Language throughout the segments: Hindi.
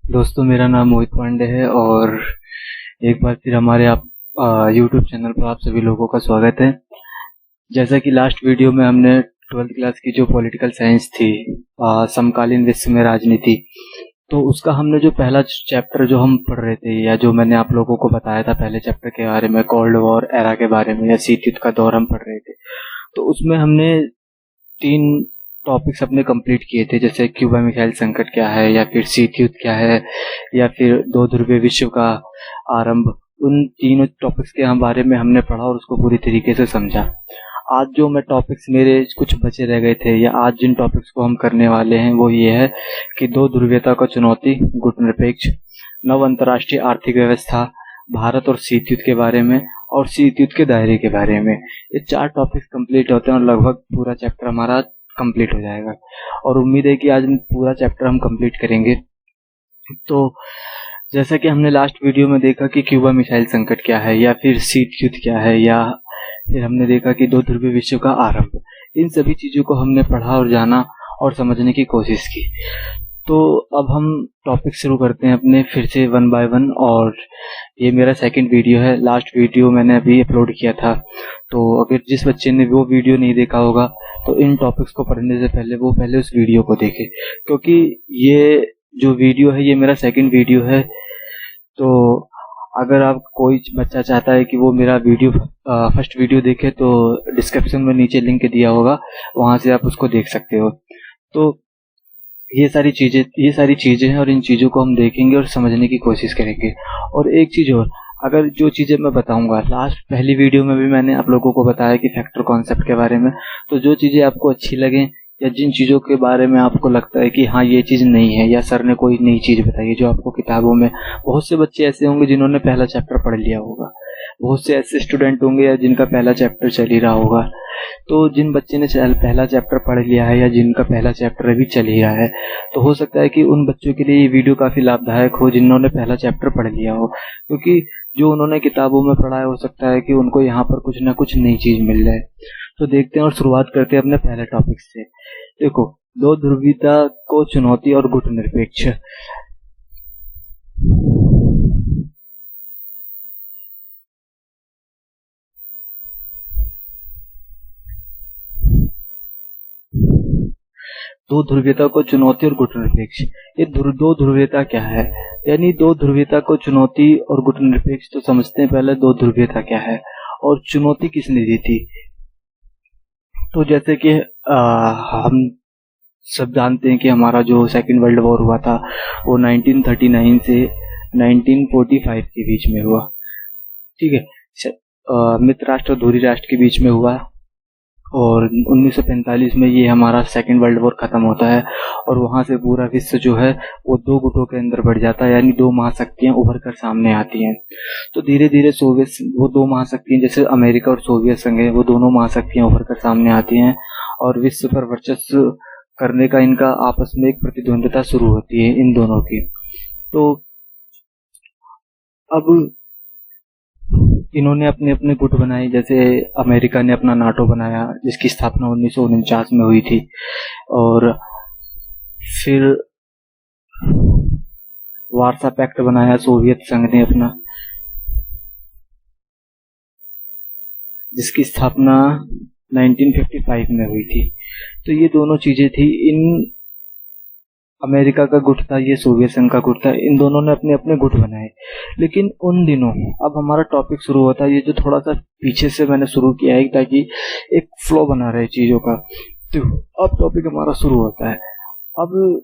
दोस्तों, मेरा नाम मोहित पांडे है और एक बार फिर हमारे आप यूट्यूब चैनल पर आप सभी लोगों का स्वागत है। जैसा कि लास्ट वीडियो में हमने 12th क्लास की जो पॉलिटिकल साइंस थी, समकालीन विश्व में राजनीति, तो उसका हमने जो पहला चैप्टर जो हम पढ़ रहे थे या जो मैंने आप लोगों को बताया था पहले चैप्टर के बारे में, कोल्ड वॉर एरा के बारे में या शीत युद्ध का दौर हम पढ़ रहे थे। तो उसमें हमने 3 टॉपिक्स अपने कंप्लीट किए थे, जैसे क्यूबा मिसाइल संकट क्या है, या फिर शीत युद्ध क्या है, या फिर दो ध्रुवीय विश्व का आरंभ। उन तीनों टॉपिक्स के बारे में हमने पढ़ा और उसको पूरी तरीके से समझा। आज जो मैं टॉपिक्स मेरे कुछ बचे रह गए थे, या आज जिन टॉपिक्स को हम करने वाले हैं वो ये है कि दो ध्रुवीयता का चुनौती, गुटनिरपेक्ष, नव अंतर्राष्ट्रीय आर्थिक व्यवस्था, भारत और शीत युद्ध के बारे में, और शीत युद्ध के दायरे के बारे में। ये 4 टॉपिक्स कंप्लीट होते हैं और लगभग पूरा चैप्टर हमारा कंप्लीट हो जाएगा, और उम्मीद है कि आज पूरा चैप्टर हम कंप्लीट करेंगे। तो जैसा कि हमने लास्ट वीडियो में देखा कि क्यूबा मिसाइल संकट क्या है, या फिर शीत युद्ध क्या है, या फिर हमने देखा कि दो ध्रुवीय विश्व का आरंभ, इन सभी चीज़ों को हमने पढ़ा और जाना और समझने की कोशिश की। तो अब हम टॉपिक शुरू करते हैं अपने फिर से 1 बाय 1। और ये मेरा सेकंड वीडियो है। लास्ट वीडियो मैंने अभी अपलोड किया था, तो अगर जिस बच्चे ने वो वीडियो नहीं देखा होगा तो इन टॉपिक्स को पढ़ने से पहले वो पहले उस वीडियो को देखे, क्योंकि ये जो वीडियो है ये मेरा सेकंड वीडियो है। तो अगर आप कोई बच्चा चाहता है कि वो मेरा वीडियो फर्स्ट वीडियो देखे, तो डिस्क्रिप्शन में नीचे लिंक दिया होगा, वहाँ से आप उसको देख सकते हो। तो ये सारी चीज़ें हैं और इन चीज़ों को हम देखेंगे और समझने की कोशिश करेंगे। और एक चीज़ और, अगर जो चीज़ें मैं बताऊंगा, लास्ट पहली वीडियो में भी मैंने आप लोगों को बताया कि फैक्टर कॉन्सेप्ट के बारे में, तो जो चीज़ें आपको अच्छी लगें या जिन चीज़ों के बारे में आपको लगता है कि हाँ ये चीज़ नहीं है, या सर ने कोई नई चीज़ बताई है जो आपको किताबों में, बहुत से बच्चे ऐसे होंगे जिन्होंने पहला चैप्टर पढ़ लिया होगा, बहुत से ऐसे स्टूडेंट होंगे या जिनका पहला चैप्टर चल ही रहा होगा। तो जिन बच्चे ने पहला चैप्टर पढ़ लिया है या जिनका पहला चैप्टर अभी चल ही रहा है, तो हो सकता है कि उन बच्चों के लिए ये वीडियो काफ़ी लाभदायक हो जिन्होंने पहला चैप्टर पढ़ लिया हो, क्योंकि जो उन्होंने किताबों में पढ़ा है हो सकता है कि उनको यहाँ पर कुछ ना कुछ नई चीज़ मिल जाए। तो देखते हैं और शुरुआत करते हैं अपने पहले टॉपिक से। देखो, दो ध्रुवीयता को चुनौती और गुटनिरपेक्ष। दो ध्रुवीयता को चुनौती और गुटनिरपेक्ष। ये दो ध्रुवीयता क्या है, यानी दो ध्रुवीयता को चुनौती और गुटनिरपेक्ष। तो समझते हैं पहले दो ध्रुवीयता क्या है और चुनौती किसने दी थी। तो जैसे कि हम सब जानते हैं कि हमारा जो सेकेंड वर्ल्ड वॉर हुआ था वो 1939 से 1945 के बीच में हुआ, ठीक है। मित्र राष्ट्र और धुरी राष्ट्र के बीच में हुआ, और 1945 में ये हमारा सेकेंड वर्ल्ड वॉर खत्म होता है, और वहाँ से पूरा विश्व जो है वो दो गुटों के अंदर बढ़ जाता है, यानी दो महाशक्तियाँ उभर कर सामने आती हैं। तो धीरे धीरे वो दो महाशक्तियाँ, जैसे अमेरिका और सोवियत संघ है, वो दोनों महाशक्तियाँ उभर कर सामने आती हैं और विश्व पर वर्चस्व करने का इनका आपस में एक प्रतिद्वंद्विता शुरू होती है इन दोनों की। तो अब इन्होंने अपने अपने गुट बनाए, जैसे अमेरिका ने अपना नाटो बनाया जिसकी स्थापना 1949 में हुई थी, और फिर वार्सा पैक्ट बनाया सोवियत संघ ने अपना, जिसकी स्थापना 1955 में हुई थी। तो ये दोनों चीजें थी। इन अमेरिका का गुट था, ये सोवियत संघ का गुट था, इन दोनों ने अपने अपने गुट बनाए। लेकिन उन दिनों, अब हमारा टॉपिक शुरू होता है, ये जो थोड़ा सा पीछे से मैंने शुरू किया है ताकि एक फ्लो बना रहे चीजों का। तो अब टॉपिक हमारा शुरू होता है। अब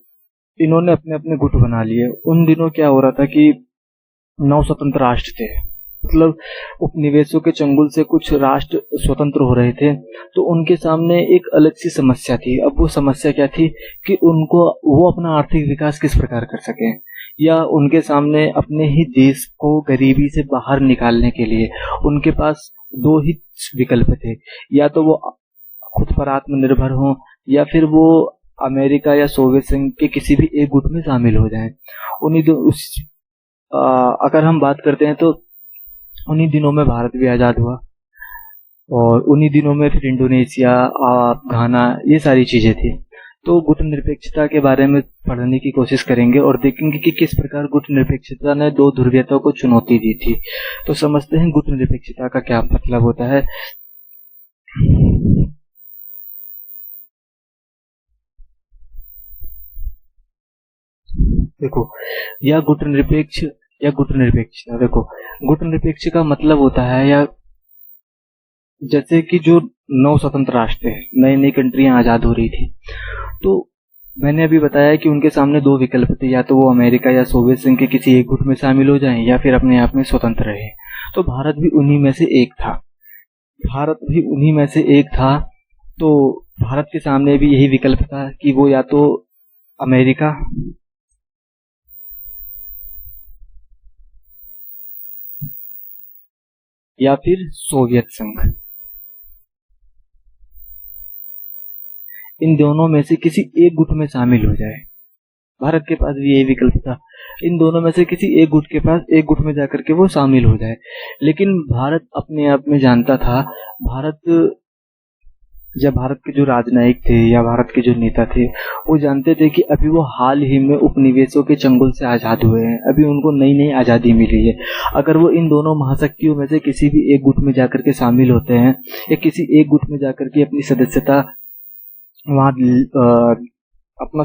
इन्होंने अपने अपने गुट बना लिए। उन दिनों क्या हो रहा था कि 9 स्वतंत्र राष्ट्र थे, मतलब उपनिवेशों के चंगुल से कुछ राष्ट्र स्वतंत्र हो रहे थे। तो उनके सामने एक अलग सी समस्या थी। अब वो समस्या क्या थी कि वो अपना आर्थिक विकास किस प्रकार कर सकें, या उनके सामने अपने ही देश को गरीबी से बाहर निकालने के लिए उनके पास 2 ही विकल्प थे, या तो वो खुद पर आत्मनिर्भर हों, या फिर वो अमेरिका या सोवियत संघ के किसी भी एक गुट में शामिल हो जाएं। अगर हम बात करते हैं तो उन्हीं दिनों में भारत भी आज़ाद हुआ, और उन्हीं दिनों में फिर इंडोनेशिया, घाना, ये सारी चीज़ें थी। तो गुटनिरपेक्षता के बारे में पढ़ने की कोशिश करेंगे और देखेंगे कि किस प्रकार गुटनिरपेक्षता ने दो ध्रुवीयताओं को चुनौती दी थी। तो समझते हैं गुटनिरपेक्षता का क्या मतलब होता है। देखो, या गुटनिरपेक्षता, देखो गुटनिरपेक्ष का मतलब होता है, या जैसे कि जो 9 स्वतंत्र राष्ट्र थे, नई नई कंट्रियां आजाद हो रही थी, तो मैंने अभी बताया कि उनके सामने दो विकल्प थे, या तो वो अमेरिका या सोवियत संघ के किसी एक गुट में शामिल हो जाएं या फिर अपने आप में स्वतंत्र रहे। तो भारत भी उन्हीं में से एक था। तो भारत के सामने भी यही विकल्प था कि वो या तो अमेरिका या फिर सोवियत संघ, इन दोनों में से किसी एक गुट में शामिल हो जाए। भारत के पास भी यही विकल्प था, इन दोनों में से किसी एक गुट में जाकर के वो शामिल हो जाए। लेकिन भारत अपने आप में जानता था, भारत के जो राजनयिक थे या भारत के जो नेता थे, वो जानते थे कि अभी वो हाल ही में उपनिवेशों के चंगुल से आजाद हुए हैं, अभी उनको नई नई आजादी मिली है। अगर वो इन दोनों महाशक्तियों में से किसी भी एक गुट में जाकर के शामिल होते हैं या किसी एक गुट में जाकर के अपनी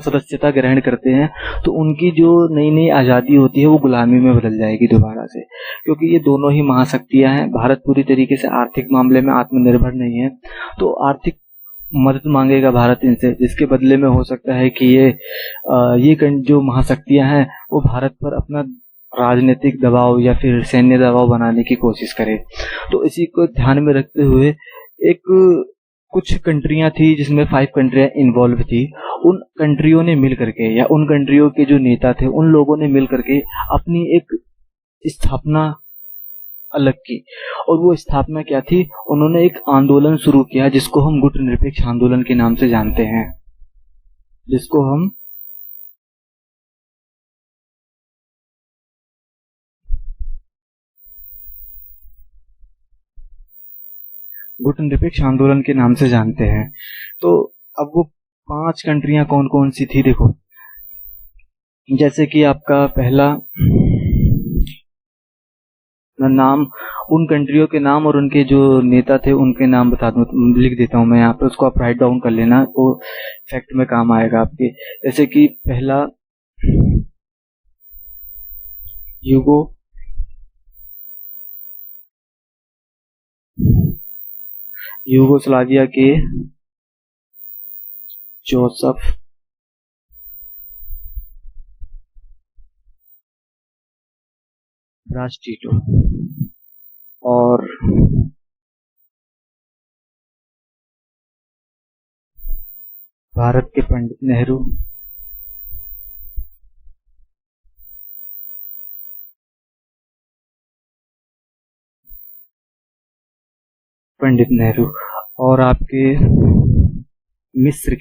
सदस्यता ग्रहण करते हैं, तो उनकी जो नई नई आज़ादी होती है वो गुलामी में बदल जाएगी दोबारा से, क्योंकि ये दोनों ही महाशक्तियां हैं। भारत पूरी तरीके से आर्थिक मामले में आत्मनिर्भर नहीं है, तो आर्थिक मदद मांगेगा भारत इनसे, जिसके बदले में हो सकता है कि ये जो महाशक्तियां हैं वो भारत पर अपना राजनीतिक दबाव या फिर सैन्य दबाव बनाने की कोशिश करे। तो इसी को ध्यान में रखते हुए कुछ कंट्रियां थी जिसमें 5 कंट्रियां इन्वॉल्व थी। उन कंट्रियों ने मिल करके, या उन कंट्रियों के जो नेता थे उन लोगों ने मिल करके अपनी एक स्थापना अलग की, और वो स्थापना क्या थी, उन्होंने एक आंदोलन शुरू किया जिसको हम गुटनिरपेक्ष आंदोलन के नाम से जानते हैं, तो अब वो 5 कंट्रियां कौन कौन सी थी, देखो जैसे कि आपका पहला नाम, उन कंट्रियों के नाम और उनके जो नेता थे उनके नाम बता दूं, लिख देता हूं मैं यहाँ पे, उसको आप राइट डाउन कर लेना, तो फैक्ट में काम आएगा आपके। जैसे कि पहला यूगोस्लाविया के जोसेफ ब्रास टिटो, और भारत के पंडित नेहरू, और आपके मिस्र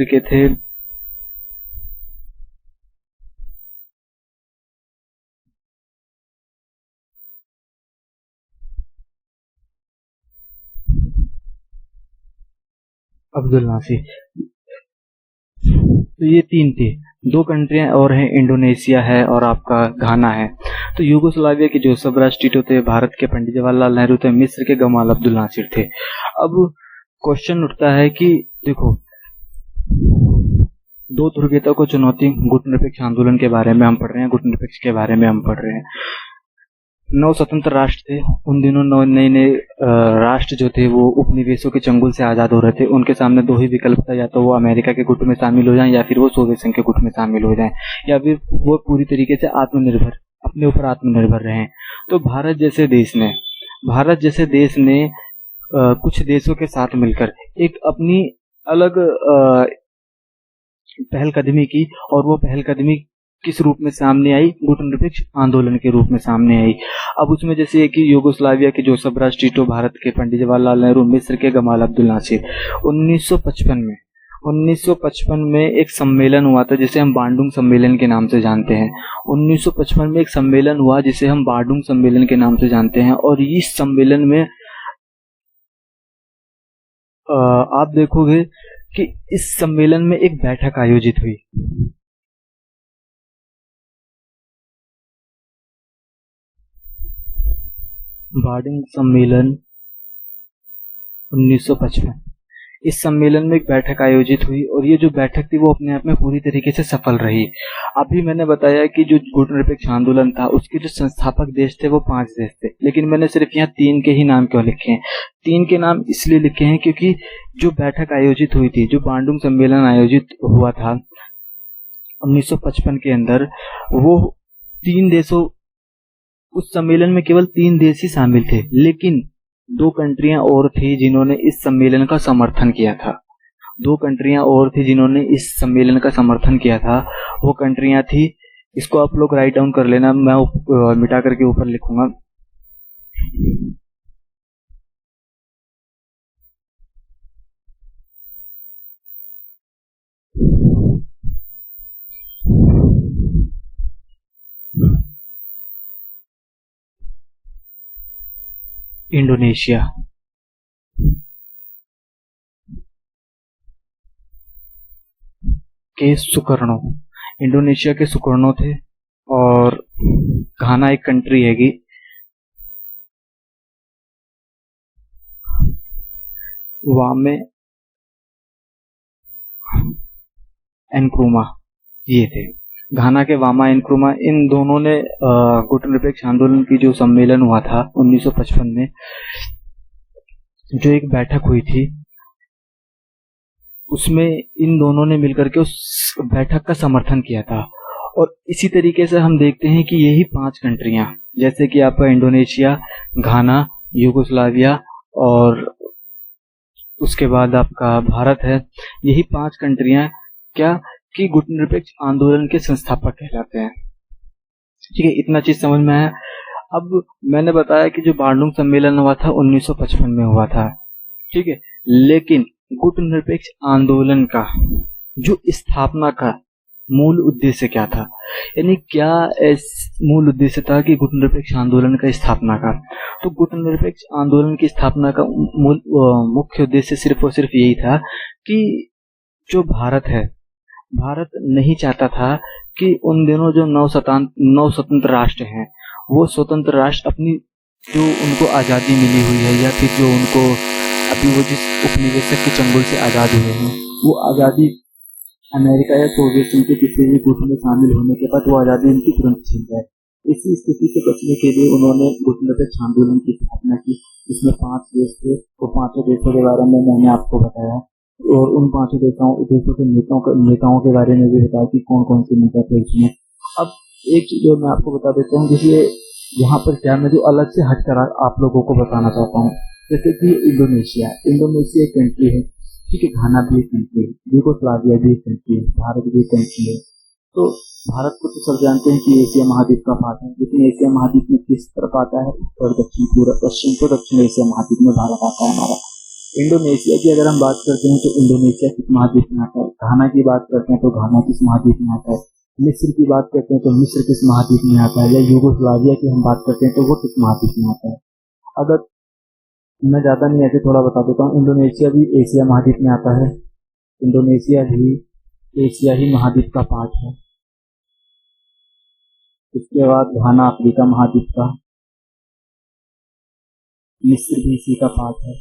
के थे अब्दुल नासिर। तो ये 3 थे। 2 कंट्रियां और हैं, इंडोनेशिया है और आपका घाना है। तो यूगोस्लाविया के जोसेफ ब्रास टिटो थे, भारत के पंडित जवाहरलाल नेहरू थे, मिस्र के गमाल अब्दुल नासिर थे। अब क्वेश्चन उठता है कि देखो, 2 ध्रुवीयता को चुनौती, गुटनिरपेक्ष आंदोलन के बारे में हम पढ़ रहे हैं, गुटनिरपेक्ष के बारे में हम पढ़ रहे हैं। 9 स्वतंत्र राष्ट्र थे उन दिनों, नए नए राष्ट्र जो थे वो उपनिवेशों के चंगुल से आजाद हो रहे थे। उनके सामने 2 ही विकल्प था, या तो वो अमेरिका के गुट में शामिल हो जाएं या फिर वो सोवियत संघ के गुट में शामिल हो जाएं, या फिर वो पूरी तरीके से अपने ऊपर आत्मनिर्भर रहें। तो भारत जैसे देश ने कुछ देशों के साथ मिलकर एक अपनी अलग पहलकदमी की, और वो पहलकदमी किस रूप में सामने आई, गुटनिरपेक्ष आंदोलन के रूप में सामने आई। अब उसमें जैसे कि यूगोस्लाविया के जोसेफ ब्रास टिटो, भारत के पंडित जवाहरलाल नेहरू, मिस्र के गमाल अब्दुल नासिर, 1955 1955 में एक सम्मेलन हुआ था जिसे हम बांडुंग सम्मेलन के नाम से जानते हैं। 1955 में एक सम्मेलन हुआ जिसे हम बांडुंग सम्मेलन के नाम से जानते हैं, और इस सम्मेलन में आप देखोगे कि इस सम्मेलन में एक बैठक आयोजित हुई। बांडुंग सम्मेलन 1955, इस सम्मेलन में एक बैठक आयोजित हुई, और ये जो बैठक थी वो अपने आप में पूरी तरीके से सफल रही। अभी मैंने बताया कि जो गुटनिरपेक्ष आंदोलन था उसके जो संस्थापक देश थे वो 5 देश थे, लेकिन मैंने सिर्फ यहाँ 3 के ही नाम क्यों लिखे हैं? 3 के नाम इसलिए लिखे हैं क्योंकि जो बैठक आयोजित हुई थी, जो बांडुंग सम्मेलन आयोजित हुआ था 1955 के अंदर, वो 3 देशों, उस सम्मेलन में केवल 3 देश ही शामिल थे, लेकिन 2 कंट्रियां और थी जिन्होंने इस सम्मेलन का समर्थन किया था। 2 कंट्रियां और थी जिन्होंने इस सम्मेलन का समर्थन किया था। वो कंट्रियां थी, इसको आप लोग राइट डाउन कर लेना, मैं मिटा करके ऊपर लिखूंगा। इंडोनेशिया, के सुकर्णो, इंडोनेशिया के सुकर्णो थे, और घाना एक कंट्री हैगी, वामे एनक्रुमा, ये थे घाना के वामा एनक्रुमा। इन दोनों ने गुटनिरपेक्ष आंदोलन की जो सम्मेलन हुआ था 1955 में, जो एक बैठक हुई थी, उसमें इन दोनों ने मिलकर के उस बैठक का समर्थन किया था। और इसी तरीके से हम देखते हैं कि यही 5 कंट्रियां, जैसे कि आपका इंडोनेशिया, घाना, यूगोस्लाविया और उसके बाद आपका भारत है, यही 5 कंट्रियां क्या कि गुटनिरपेक्ष आंदोलन के संस्थापक कहलाते हैं। ठीक है, इतना चीज समझ में आया। अब मैंने बताया कि जो बांडुंग सम्मेलन हुआ था 1955 में हुआ था, ठीक है, लेकिन गुटनिरपेक्ष आंदोलन का जो स्थापना का मूल उद्देश्य क्या था, यानी क्या मूल उद्देश्य था कि गुटनिरपेक्ष आंदोलन का स्थापना का? तो गुटनिरपेक्ष आंदोलन की स्थापना का मुख्य उद्देश्य सिर्फ और सिर्फ यही था कि जो भारत है, भारत नहीं चाहता था कि उन दिनों जो 9 स्वतंत्र राष्ट्र हैं, वो स्वतंत्र राष्ट्र अपनी जो उनको आज़ादी मिली हुई है, या फिर जो उनको अभी वो जिस उपनिवेशक के चंगुल से आज़ाद हुए हैं, वो आज़ादी अमेरिका या सोवियत संघ के किसी भी गुट में शामिल होने के बाद वो आज़ादी उनकी तुरंत छीन जाए। इसी स्थिति से बचने के लिए उन्होंने गुटनिरपेक्ष आंदोलन की स्थापना की, जिसमें 5 देश थे। वो 5 देशों के बारे में मैंने आपको बताया, और उन 5 देशों के नेताओं के बारे में भी बताया कि कौन कौन से नेता थे इसमें। अब एक चीज मैं आपको बता देता हूँ, जिससे यहाँ पर क्या मैं जो अलग से हटकर आप लोगों को बताना चाहता हूँ, जैसे कि इंडोनेशिया एक कंट्री है, ठीक है, घाना भी एक कंट्री है, यूगोस्लाविया भी एक कंट्री है, भारत भी एक कंट्री है। तो भारत को तो सब जानते हैं कि एशिया महाद्वीप का पार्ट है, लेकिन एशिया महाद्वीप में किस तरफ आता है? उत्तर दक्षिण, पूरा पश्चिम तो दक्षिण एशिया महाद्वीप में भारत आता है हमारा। इंडोनेशिया की अगर हम बात करते हैं तो इंडोनेशिया किस महाद्वीप में आता है? घाना की बात करते हैं तो घाना किस महाद्वीप में आता है? मिस्र की बात करते हैं तो मिस्र किस महाद्वीप में आता है? या यूगोस्लाविया की हम बात करते हैं तो वो किस महाद्वीप में आता है? अगर मैं ज्यादा नहीं ऐसे थोड़ा बता देता हूँ, इंडोनेशिया भी एशिया महाद्वीप में आता है, इंडोनेशिया भी एशिया ही महाद्वीप का पार्ट है। इसके बाद घाना अफ्रीका महाद्वीप का, मिस्र भी इसी का पार्ट है,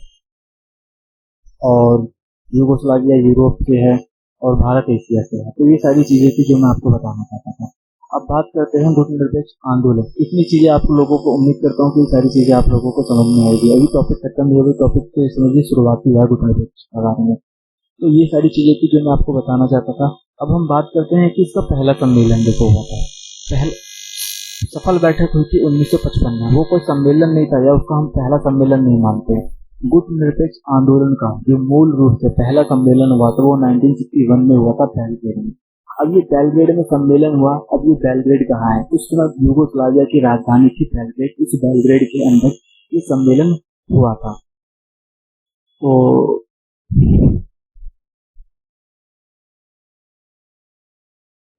और यूगोस्लाविया यूरोप से है, और भारत एशिया से है। तो ये सारी चीजें थी जो मैं आपको बताना चाहता था। अब बात करते हैं गुटनिरपेक्ष आंदोलन। इतनी चीजें आप लोगों को, उम्मीद करता हूँ कि सारी चीजें आप लोगों को समझ में आएगी। अभी टॉपिक खत्म हुआ, टॉपिक से समझिए शुरुआत हुआ गुटनिरपेक्ष के बारे में। तो ये सारी चीजें थी जो मैं आपको बताना चाहता था। अब हम बात करते हैं कि इसका पहला सम्मेलन देखो हुआ था। पहले सफल बैठक हुई थी 1955 में। वो कोई सम्मेलन नहीं था, या उसको हम पहला सम्मेलन नहीं मानते। गुटनिरपेक्ष आंदोलन का जो मूल रूप से पहला सम्मेलन हुआ था वो 1961 में हुआ था बेलग्रेड में। अब ये बेलग्रेड में सम्मेलन हुआ। अब ये बेलग्रेड कहाँ है? उस समय यूगोस्लाविया की राजधानी थी बेलग्रेड। इस बेलग्रेड के अंदर ये सम्मेलन हुआ था। तो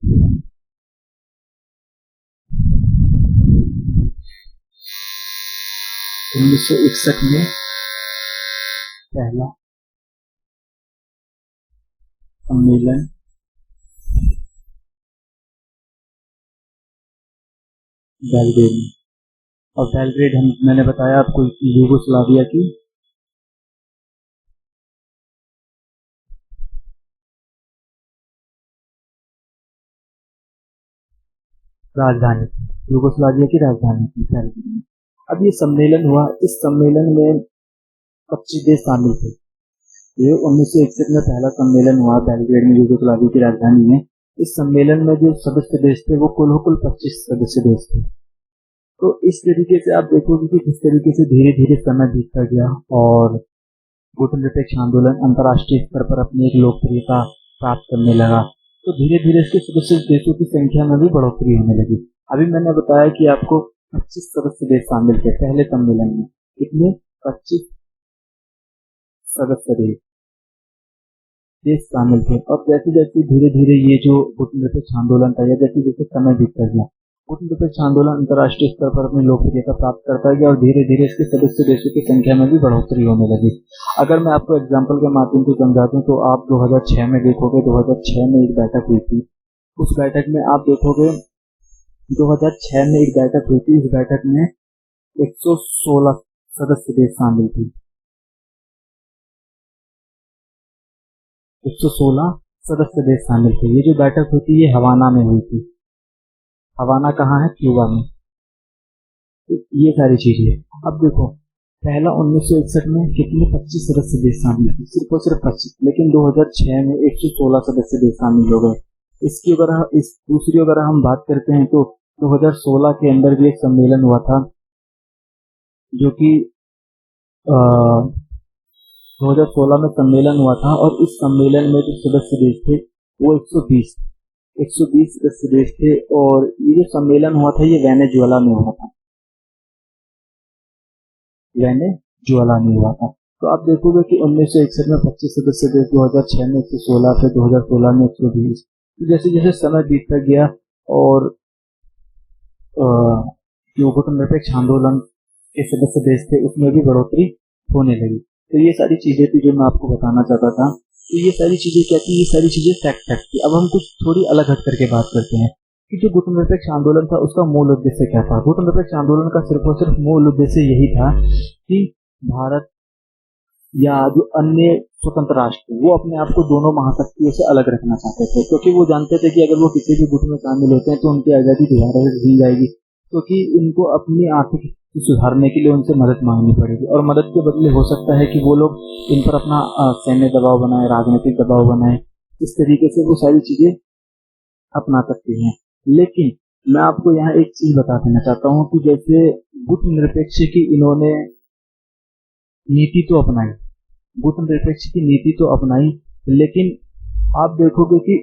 1961 में पहला सम्मेलन बेलग्रेड में, और बेलग्रेड मैंने बताया आपको यूगोस्लाविया की राजधानी थी, यूगोस्लाविया की राजधानी थी बेलग्रेड में। अब ये सम्मेलन हुआ, इस सम्मेलन में 25 देश शामिल थे। ये 1961 में पहला सम्मेलन हुआ बेलग्रेड में, यूगोस्लाविया की राजधानी में। इस सम्मेलन में जो सदस्य देश थे वो कुल 25 सदस्य देश थे। तो इस तरीके से आप देखोगे कि किस तरीके से धीरे धीरे समय बीतता गया और गुटनिरपेक्ष आंदोलन अंतर्राष्ट्रीय स्तर पर अपनी एक लोकप्रियता प्राप्त करने लगा। तो धीरे धीरे इसके सदस्य देशों की संख्या में भी बढ़ोतरी होने लगी। अभी मैंने बताया कि आपको 25 सदस्य देश शामिल थे पहले सम्मेलन में। कितने? 25 सदस्य देश शामिल थे। और जैसे जैसे धीरे धीरे ये जो गुटनिरपेक्ष आंदोलन था, या जैसे जैसे समय बीतता गया, गुटनिरपेक्ष आंदोलन अंतर्राष्ट्रीय स्तर पर अपनी लोकप्रियता प्राप्त करता गया और धीरे धीरे इसके सदस्य देशों की संख्या में भी बढ़ोतरी होने लगी। अगर मैं आपको एग्जाम्पल के माध्यम से समझा दूं तो आप 2006 में देखोगे, 2006 में एक बैठक हुई थी। उस बैठक में आप देखोगे 2006 में एक बैठक हुई थी। इस बैठक में 116 सदस्य देश शामिल थे। 116 सदस्य देश शामिल थे। ये जो बैठक हुई थी ये हवाना में हुई थी। हवाना कहाँ है? क्यूबा में। तो ये सारी चीजें अब देखो, पहला 1961 में कितने? 25 सदस्य देश शामिल थे, सिर्फ और सिर्फ 25। लेकिन 2006 में 116 सदस्य देश शामिल हो गए। इसकी अगर हम बात करते हैं तो 2016 के अंदर भी एक सम्मेलन हुआ था, जो कि 2016 में सम्मेलन हुआ था। और इस सम्मेलन में जो सदस्य देश थे वो 120 सदस्य देश थे। और ये जो सम्मेलन हुआ था ये वेनेजुएला में हुआ था। वेनेजुएला में हुआ था। तो आप देखोगे कि 1961 में 25 सदस्य देश, 2006 में 116, फिर 2016 में 120। तो जैसे जैसे समय बीतता गया और जो गुटनिरपेक्ष आंदोलन के सदस्य देश थे उसमें भी बढ़ोतरी होने लगी। तो ये सारी चीजें थी जो मैं आपको बताना चाहता था। तो ये सारी चीजें क्या थी? ये सारी चीजें फैक्ट थी। अब हम कुछ थोड़ी अलग हट करके बात करते हैं कि जो गुटनिरपेक्ष आंदोलन था उसका मूल उद्देश्य क्या था। गुटनिरपेक्ष आंदोलन का सिर्फ और सिर्फ मूल उद्देश्य यही था कि भारत या जो अन्य स्वतंत्र राष्ट्र वो अपने आप को दोनों महाशक्तियों से अलग रखना चाहते थे, क्योंकि वो जानते थे कि अगर वो किसी भी गुट में शामिल होते हैं तो उनकी आजादी दोबारा से छीन जाएगी, क्योंकि इनको अपनी आर्थिक स्थिति सुधारने के लिए उनसे मदद मांगनी पड़ेगी। और मदद के बदले हो सकता है कि वो लोग इन पर अपना सैन्य दबाव बनाए, राजनीतिक दबाव बनाए। इस तरीके से वो सारी चीजें अपना सकते हैं। लेकिन मैं आपको यहाँ एक चीज बता देना चाहता हूँ कि जैसे गुटनिरपेक्ष की इन्होंने नीति तो अपनाई, गुटनिरपेक्ष की नीति तो अपनाई, लेकिन आप देखोगे कि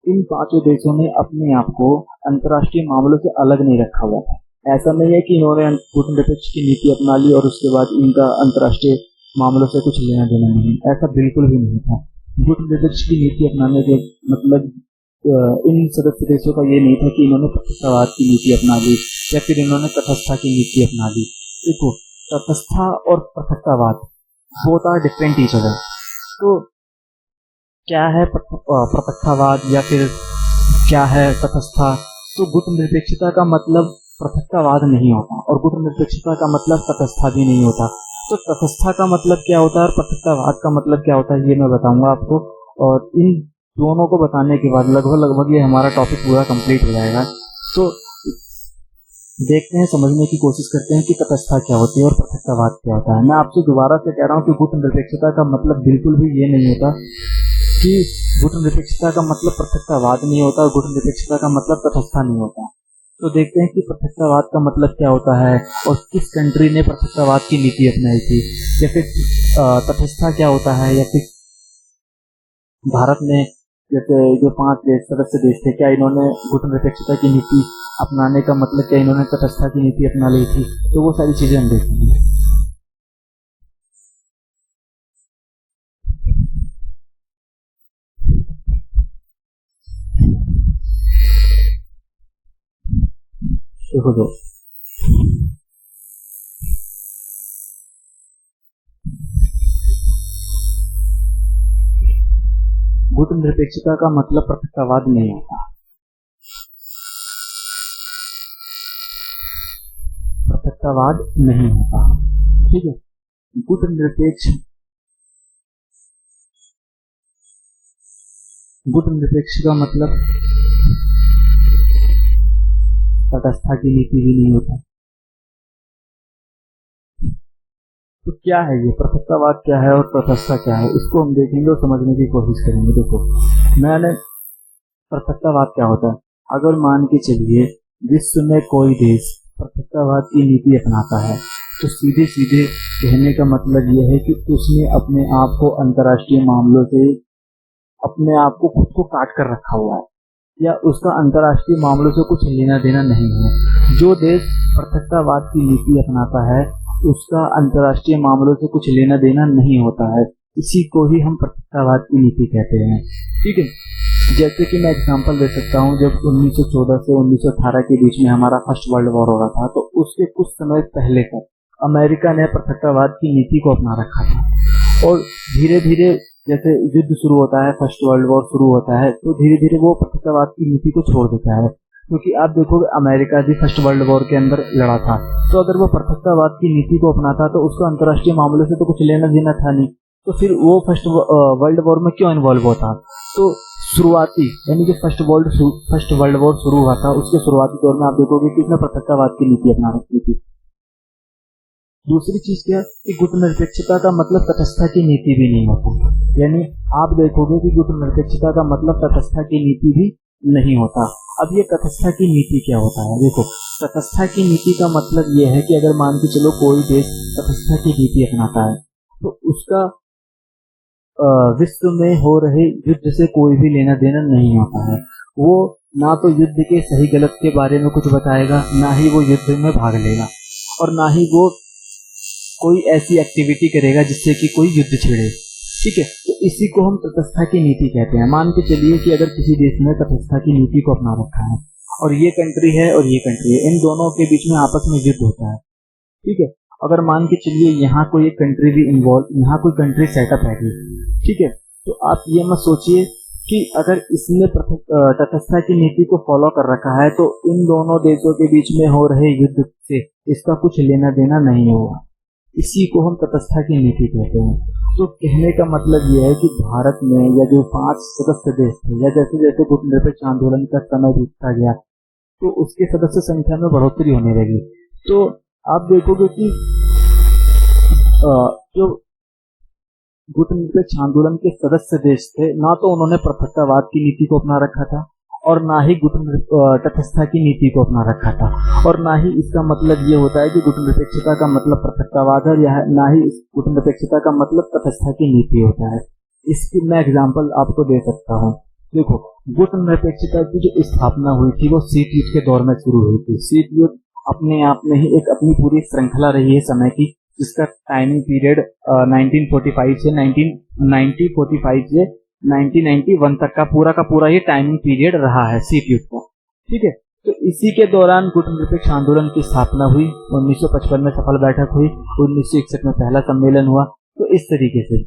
इन पांचों देशों ने अपने आप को अंतर्राष्ट्रीय मामलों से अलग नहीं रखा हुआ था। ऐसा नहीं है कि इन्होंने गुटनिरपेक्ष की नीति अपना ली और उसके बाद इनका अंतर्राष्ट्रीय मामलों से कुछ लेना देना नहीं, ऐसा बिल्कुल भी नहीं था। गुटनिरपेक्ष की नीति अपनाने के मतलब इन सदस्य देशों का ये नहीं था कि इन्होंने तटस्थतावाद की नीति अपना ली या फिर इन्होंने तटस्थता की नीति अपना ली। देखो, तटस्थता और पृथकतावाद both are different each other. तो क्या है पृथकतावाद या फिर क्या है तटस्थता? तो गुटनिरपेक्षता का मतलब पृथकतावाद नहीं होता और गुटनिरपेक्षता का मतलब तटस्थता भी नहीं होता। तो तटस्थता का मतलब क्या होता है और पृथकतावाद का मतलब क्या होता है ये मैं बताऊंगा आपको। और इन दोनों को बताने के बाद लगभग ये हमारा टॉपिक पूरा कंप्लीट हो जाएगा। तो देखते हैं, समझने की कोशिश करते हैं कि तटस्थता क्या होती है और पृथकतावाद क्या होता है। मैं आपसे दोबारा से कह रहा हूँ कि गुटनिरपेक्षता का मतलब बिल्कुल भी ये नहीं होता कि गुटनिरपेक्षता का मतलब पृथकतावाद नहीं होता और गुटनिरपेक्षता का मतलब तटस्थता नहीं होता। तो देखते हैं कि पृथकतावाद का मतलब क्या होता है और किस कंट्री ने पृथकतावाद की नीति अपनाई थी, या फिर तटस्थता क्या होता है, या फिर भारत में जैसे जो 5 सदस्य देश थे, क्या इन्होंने गुटनिरपेक्षता की नीति अपनाने का मतलब क्या इन्होंने तटस्थता की नीति अपना ली थी। तो वो सारी चीजें हम देखेंगे। देखो दो, गुटनिरपेक्षता का मतलब पृथकतावाद नहीं होता। पृथकतावाद नहीं होता, ठीक है। गुटनिरपेक्ष का मतलब तटस्था की नीति भी नहीं होता। तो क्या है ये पृथकतावाद, क्या है और तटस्थता क्या है, इसको हम देखेंगे और समझने की कोशिश करेंगे। देखो मैंने पृथकतावाद क्या होता है, अगर मान के चलिए विश्व में कोई देश पृथकतावाद की नीति अपनाता है तो सीधे सीधे कहने का मतलब यह है कि उसने अपने आप को अंतर्राष्ट्रीय मामलों से अपने आप को खुद को काट कर रखा हुआ है, या उसका अंतर्राष्ट्रीय मामलों से कुछ लेना देना नहीं है। जो देश पृथकतावाद की नीति अपनाता है उसका अंतर्राष्ट्रीय मामलों से कुछ लेना देना नहीं होता है, इसी को ही हम पृथकतावाद की नीति कहते हैं, ठीक है। जैसे कि मैं एग्जांपल दे सकता हूं, जब 1914 से 1918 के बीच में हमारा फर्स्ट वर्ल्ड वॉर हो रहा था तो उसके कुछ समय पहले तक अमेरिका ने पृथकतावाद की नीति को अपना रखा था, और धीरे धीरे जैसे युद्ध शुरू होता है, फर्स्ट वर्ल्ड वॉर शुरू होता है, तो धीरे धीरे वो पृथकतावाद की नीति को छोड़ देता है। क्योंकि आप देखोगे अमेरिका भी फर्स्ट वर्ल्ड वॉर के अंदर लड़ा था, तो अगर वो पृथकतावाद की नीति को अपनाता तो उसको अंतर्राष्ट्रीय मामलों से तो कुछ लेना देना था नहीं, तो फिर वो फर्स्ट वर्ल्ड वॉर में क्यों इन्वॉल्व होता। तो शुरुआती यानी कि फर्स्ट वर्ल्ड वॉर शुरू हुआ था, उसके शुरुआती दौर में आप देखोगे कि इसने पृथकतावाद की नीति अपना रखी थी। दूसरी चीज क्या कि गुटनिरपेक्षता का मतलब तटस्था की नीति भी नहीं होता, यानी आप देखोगे कि गुटनिरपेक्षता का मतलब तटस्था की नीति भी नहीं होता। अब ये तटस्था की नीति क्या होता है, देखो तटस्था की नीति का मतलब ये है कि अगर मान के चलो कोई देश तटस्था की नीति अपनाता है तो उसका विश्व में हो रहे युद्ध से कोई भी लेना देना नहीं होता है। वो ना तो युद्ध के सही गलत के बारे में कुछ बताएगा, ना ही वो युद्ध में भाग लेगा, और ना ही वो कोई ऐसी एक्टिविटी करेगा जिससे कि कोई युद्ध छिड़े, ठीक है। तो इसी को हम तटस्था की नीति कहते हैं। मान के चलिए कि अगर किसी देश ने तटस्था की नीति को अपना रखा है और ये कंट्री है और ये कंट्री है, इन दोनों के बीच में आपस में युद्ध होता है, ठीक है। अगर मान के चलिए यहाँ कोई एक कंट्री भी इन्वॉल्व, यहाँ कोई कंट्री सेटअप है, ठीक है, तो आप ये मत सोचिए कि अगर इसने तटस्था की नीति को फॉलो कर रखा है तो इन दोनों देशों के बीच में हो रहे युद्ध से इसका कुछ लेना देना नहीं होगा। इसी को हम तटस्था की नीति कहते हैं। तो कहने का मतलब यह है कि भारत में या जो 5 सदस्य देश थे, या जैसे जैसे गुटनिरपेक्ष आंदोलन का समय बीतता गया तो उसके सदस्य संख्या में बढ़ोतरी होने लगी। तो आप देखोगे कि जो गुटनिरपेक्ष आंदोलन के सदस्य देश थे, ना तो उन्होंने पृथकतावाद की नीति को अपना रखा था और ना ही तटस्था की नीति को अपना रखा था, और ना ही इसका मतलब ये होता है कि गुटनिरपेक्षता का मतलब पृथकतावाद है, या ना ही इस गुटनिरपेक्षता का मतलब तटस्था की नीति होता है। इसकी मैं एग्जांपल आपको दे सकता हूँ। देखो गुटनिरपेक्षता की जो स्थापना हुई थी वो शीत युद्ध के दौर में शुरू हुई थी। शीत युद्ध अपने आप में ही एक अपनी पूरी श्रृंखला रही है समय की, जिसका टाइमिंग पीरियड 1945 से 1991 तक का पूरा ही टाइमिंग पीरियड रहा है शीत युद्ध का, ठीक है। तो इसी के दौरान गुटनिरपेक्ष आंदोलन की स्थापना हुई, 1955 में सफल बैठक हुई, 1961 में पहला सम्मेलन हुआ। तो इस तरीके से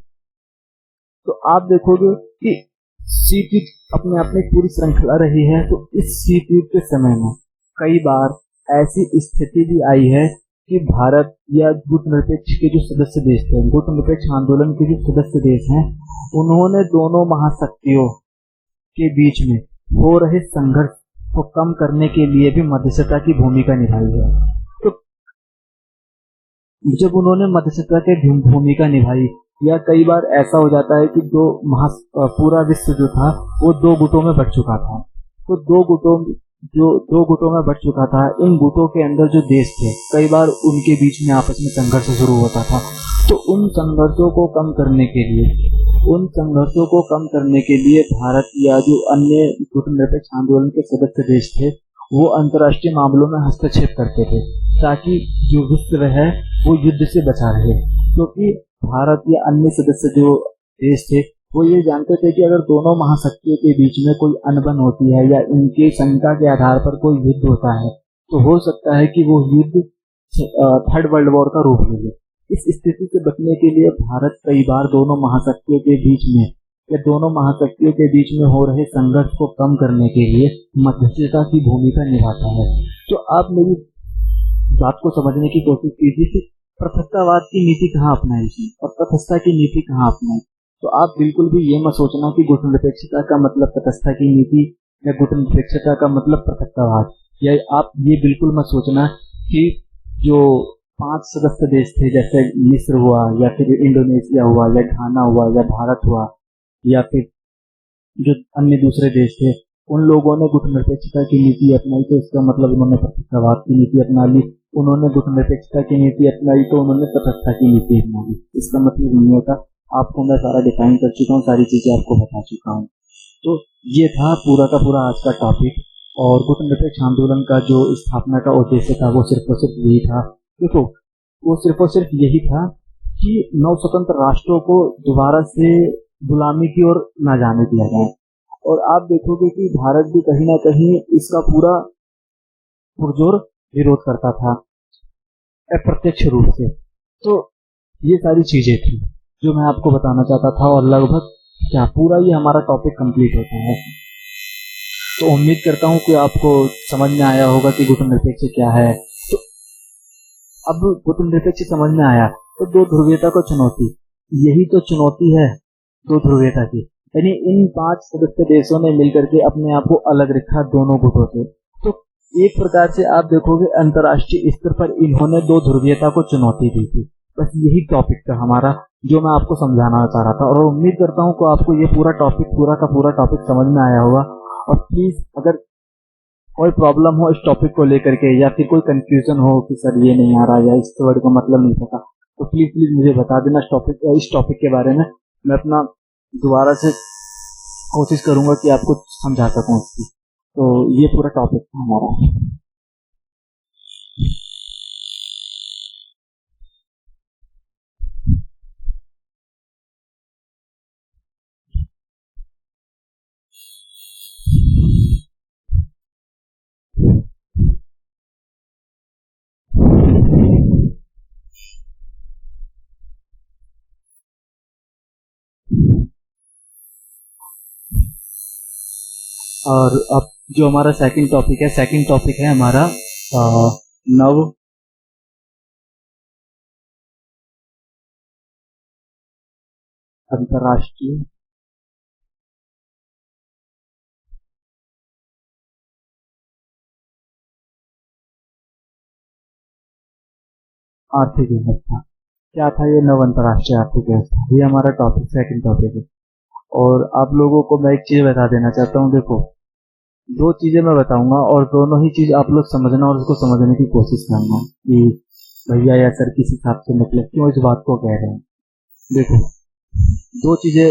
तो आप देखोगे कि शीत युद्ध अपने आप में पूरी श्रृंखला रही है। तो इस शीत युद्ध के समय में कई बार ऐसी स्थिति भी आई है कि भारत या गुटनिरपेक्ष के जो सदस्य देश थे, गुटनिरपेक्ष आंदोलन के जो सदस्य देश हैं, उन्होंने दोनों महाशक्तियों के बीच में हो रहे संघर्ष को कम करने के लिए भी मध्यस्थता की भूमिका निभाई है। तो जब उन्होंने मध्यस्थता की भूमिका निभाई, या कई बार ऐसा हो जाता है कि पूरा विश्व जो था वो 2 गुटों में बंट चुका था। तो 2 गुटों में बंट चुका था, इन गुटों के अंदर जो देश थे कई बार उनके बीच में आपस में संघर्ष शुरू होता था। तो उन संघर्षों को कम करने के लिए भारत या जो अन्य गुटनिरपेक्ष आंदोलन के सदस्य देश थे वो अंतर्राष्ट्रीय मामलों में हस्तक्षेप करते थे, ताकि जो विश्व है वो युद्ध से बचा रहे। क्योंकि भारत या अन्य सदस्य जो देश थे वो ये जानते थे कि अगर दोनों महाशक्तियों के बीच में कोई अनबन होती है या इनके शंका के आधार पर कोई युद्ध होता है तो हो सकता है कि वो युद्ध थर्ड वर्ल्ड वॉर का रूप ले ले। इस स्थिति से बचने के लिए भारत कई बार दोनों महाशक्तियों के बीच में या दोनों महाशक्तियों के बीच में हो रहे संघर्ष को कम करने के लिए मध्यस्थता की भूमिका निभाता है। तो आप मेरी बात को समझने की कोशिश कीजिए कि पृथकतावाद की नीति कहाँ अपनाई इसने और तटस्थता की नीति कहाँ अपनाई। तो आप बिल्कुल भी ये मत सोचना कि गुटनिरपेक्षता का मतलब तटस्थता की नीति या गुटनिरपेक्षता का मतलब पृथकतावाद, या आप ये बिल्कुल मत सोचना कि जो 5 सदस्य देश थे जैसे मिस्र हुआ या फिर इंडोनेशिया हुआ या घाना हुआ या भारत हुआ या फिर जो अन्य दूसरे देश थे, उन लोगों ने गुटनिरपेक्षता की नीति अपनाई तो इसका मतलब उन्होंने पृथकतावाद की नीति अपना ली। उन्होंने गुटनिरपेक्षता की नीति अपनाई तो उन्होंने तटस्थता की नीति अपना ली। इसका मतलब नहीं होता। आपको मैं सारा डिफाइन कर चुका हूँ, सारी चीजें आपको बता चुका हूँ। तो ये था पूरा का पूरा आज का टॉपिक। और गुटनिरपेक्ष आंदोलन का जो स्थापना का उद्देश्य था वो सिर्फ और सिर्फ यही था, देखो वो सिर्फ और सिर्फ यही था कि नव स्वतंत्र राष्ट्रों को दोबारा से गुलामी की ओर न जाने दिया जाए। और आप देखोगे कि भारत भी कहीं ना कहीं इसका पूरा पुरजोर विरोध करता था अप्रत्यक्ष रूप से। तो ये सारी चीजें थी जो मैं आपको बताना चाहता था और लगभग क्या पूरा ये हमारा टॉपिक कंप्लीट होता है। तो उम्मीद करता हूँ कि आपको समझ में आया होगा कि गुटनिरपेक्ष क्या है। तो अब गुटनिरपेक्ष समझ में आया तो दो ध्रुवीयता को चुनौती, यही तो चुनौती है दो ध्रुवीयता की। यानी इन 5 सदस्य देशों ने मिलकर के अपने आप को अलग रखा दोनों गुटों से। तो एक प्रकार से आप देखोगे अंतर्राष्ट्रीय स्तर पर इन्होंने दो ध्रुवीयता को चुनौती दी थी। बस यही टॉपिक था हमारा जो मैं आपको समझाना चाह रहा था। और उम्मीद करता हूँ कि आपको ये पूरा का पूरा टॉपिक समझ में आया होगा। और प्लीज अगर कोई प्रॉब्लम हो इस टॉपिक को लेकर के या फिर कोई कंफ्यूजन हो कि सर ये नहीं आ रहा या इस वर्ड का मतलब नहीं पता, तो प्लीज मुझे बता देना इस टॉपिक के बारे में। मैं अपना दोबारा से कोशिश करूंगा कि आपको समझा सकूं इसकी। तो ये पूरा टॉपिक था हमारा। और अब जो हमारा सेकंड टॉपिक है हमारा नव अंतर्राष्ट्रीय आर्थिक व्यवस्था। क्या था ये नव अंतर्राष्ट्रीय आर्थिक व्यवस्था? ये हमारा सेकंड टॉपिक है। और आप लोगों को मैं एक चीज बता देना चाहता हूँ। देखो 2 चीजें मैं बताऊंगा और दोनों ही चीज आप लोग समझना और उसको समझने की कोशिश करना कि भैया या सर किस हिसाब से मतलब क्यों इस बात को कह रहे हैं। देखो 2 चीजें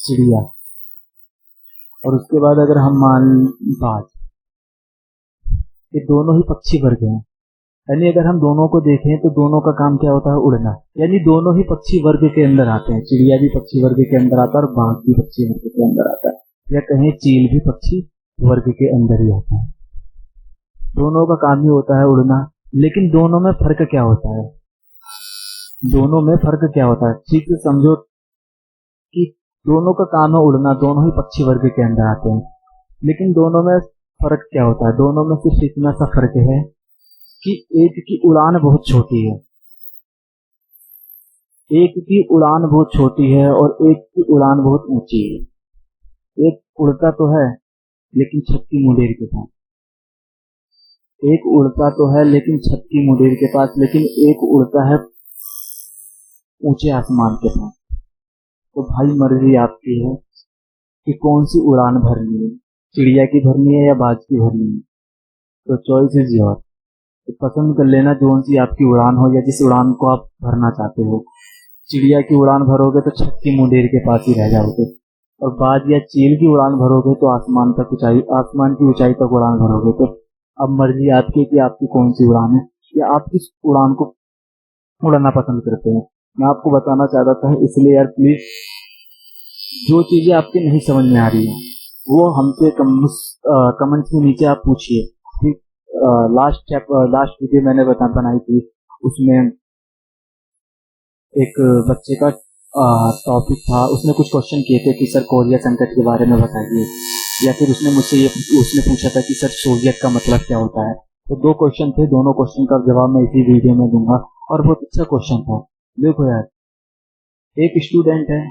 चिड़िया और उसके बाद अगर हम मान बाज, ये दोनों ही पक्षी वर्ग हैं। यानी अगर हम दोनों को देखें तो दोनों का काम क्या होता है? उड़ना। यानी दोनों ही पक्षी वर्ग के अंदर आते हैं। चिड़िया भी पक्षी वर्ग के अंदर आता है और बाघ भी पक्षी वर्ग के अंदर आता है, या कहें चील भी पक्षी वर्ग के अंदर ही आता है। दोनों का काम ही होता है उड़ना। लेकिन दोनों में फर्क क्या होता है? ठीक से समझो कि दोनों का काम है उड़ना, दोनों ही पक्षी वर्ग के अंदर आते हैं। लेकिन दोनों में फर्क क्या होता है? दोनों में सिर्फ इतना सा फर्क है कि एक की उड़ान बहुत छोटी है, और एक की उड़ान बहुत ऊंची है। एक उड़ता तो है लेकिन छत की मुंडेर के पास, लेकिन एक उड़ता है ऊंचे आसमान के पास। तो भाई मर्जी आपकी है कि कौन सी उड़ान भरनी है, चिड़िया की भरनी है या बाज की भरनी है। तो चॉइस इज योर। तो पसंद कर लेना कौन सी आपकी उड़ान हो या जिस उड़ान को आप भरना चाहते हो। चिड़िया की उड़ान भरोगे तो छत की मुंडेर के पास ही रह जाओगे, और बाज या चील की उड़ान भरोगे तो आसमान की ऊंचाई तक उड़ान भरोगे। तो अब मर्जी आपकी कि आपकी कौन सी उड़ान है या आप किस उड़ान को उड़ाना पसंद करते हैं। मैं आपको बताना चाहता था, इसलिए यार प्लीज जो चीजें आपकी नहीं समझ में आ रही है वो हमसे कमेंट्स में नीचे आप पूछिए। ठीक, लास्ट वीडियो मैंने बनाई थी, उसमें एक बच्चे का टॉपिक था, उसने कुछ क्वेश्चन किए थे कि सर कोरिया संकट के बारे में बताइए, या फिर उसने पूछा था कि सर सोवियत का मतलब क्या होता है। तो 2 क्वेश्चन थे, दोनों क्वेश्चन का जवाब मैं इसी वीडियो में दूंगा, और बहुत अच्छा क्वेश्चन था। देखो यार, एक स्टूडेंट है,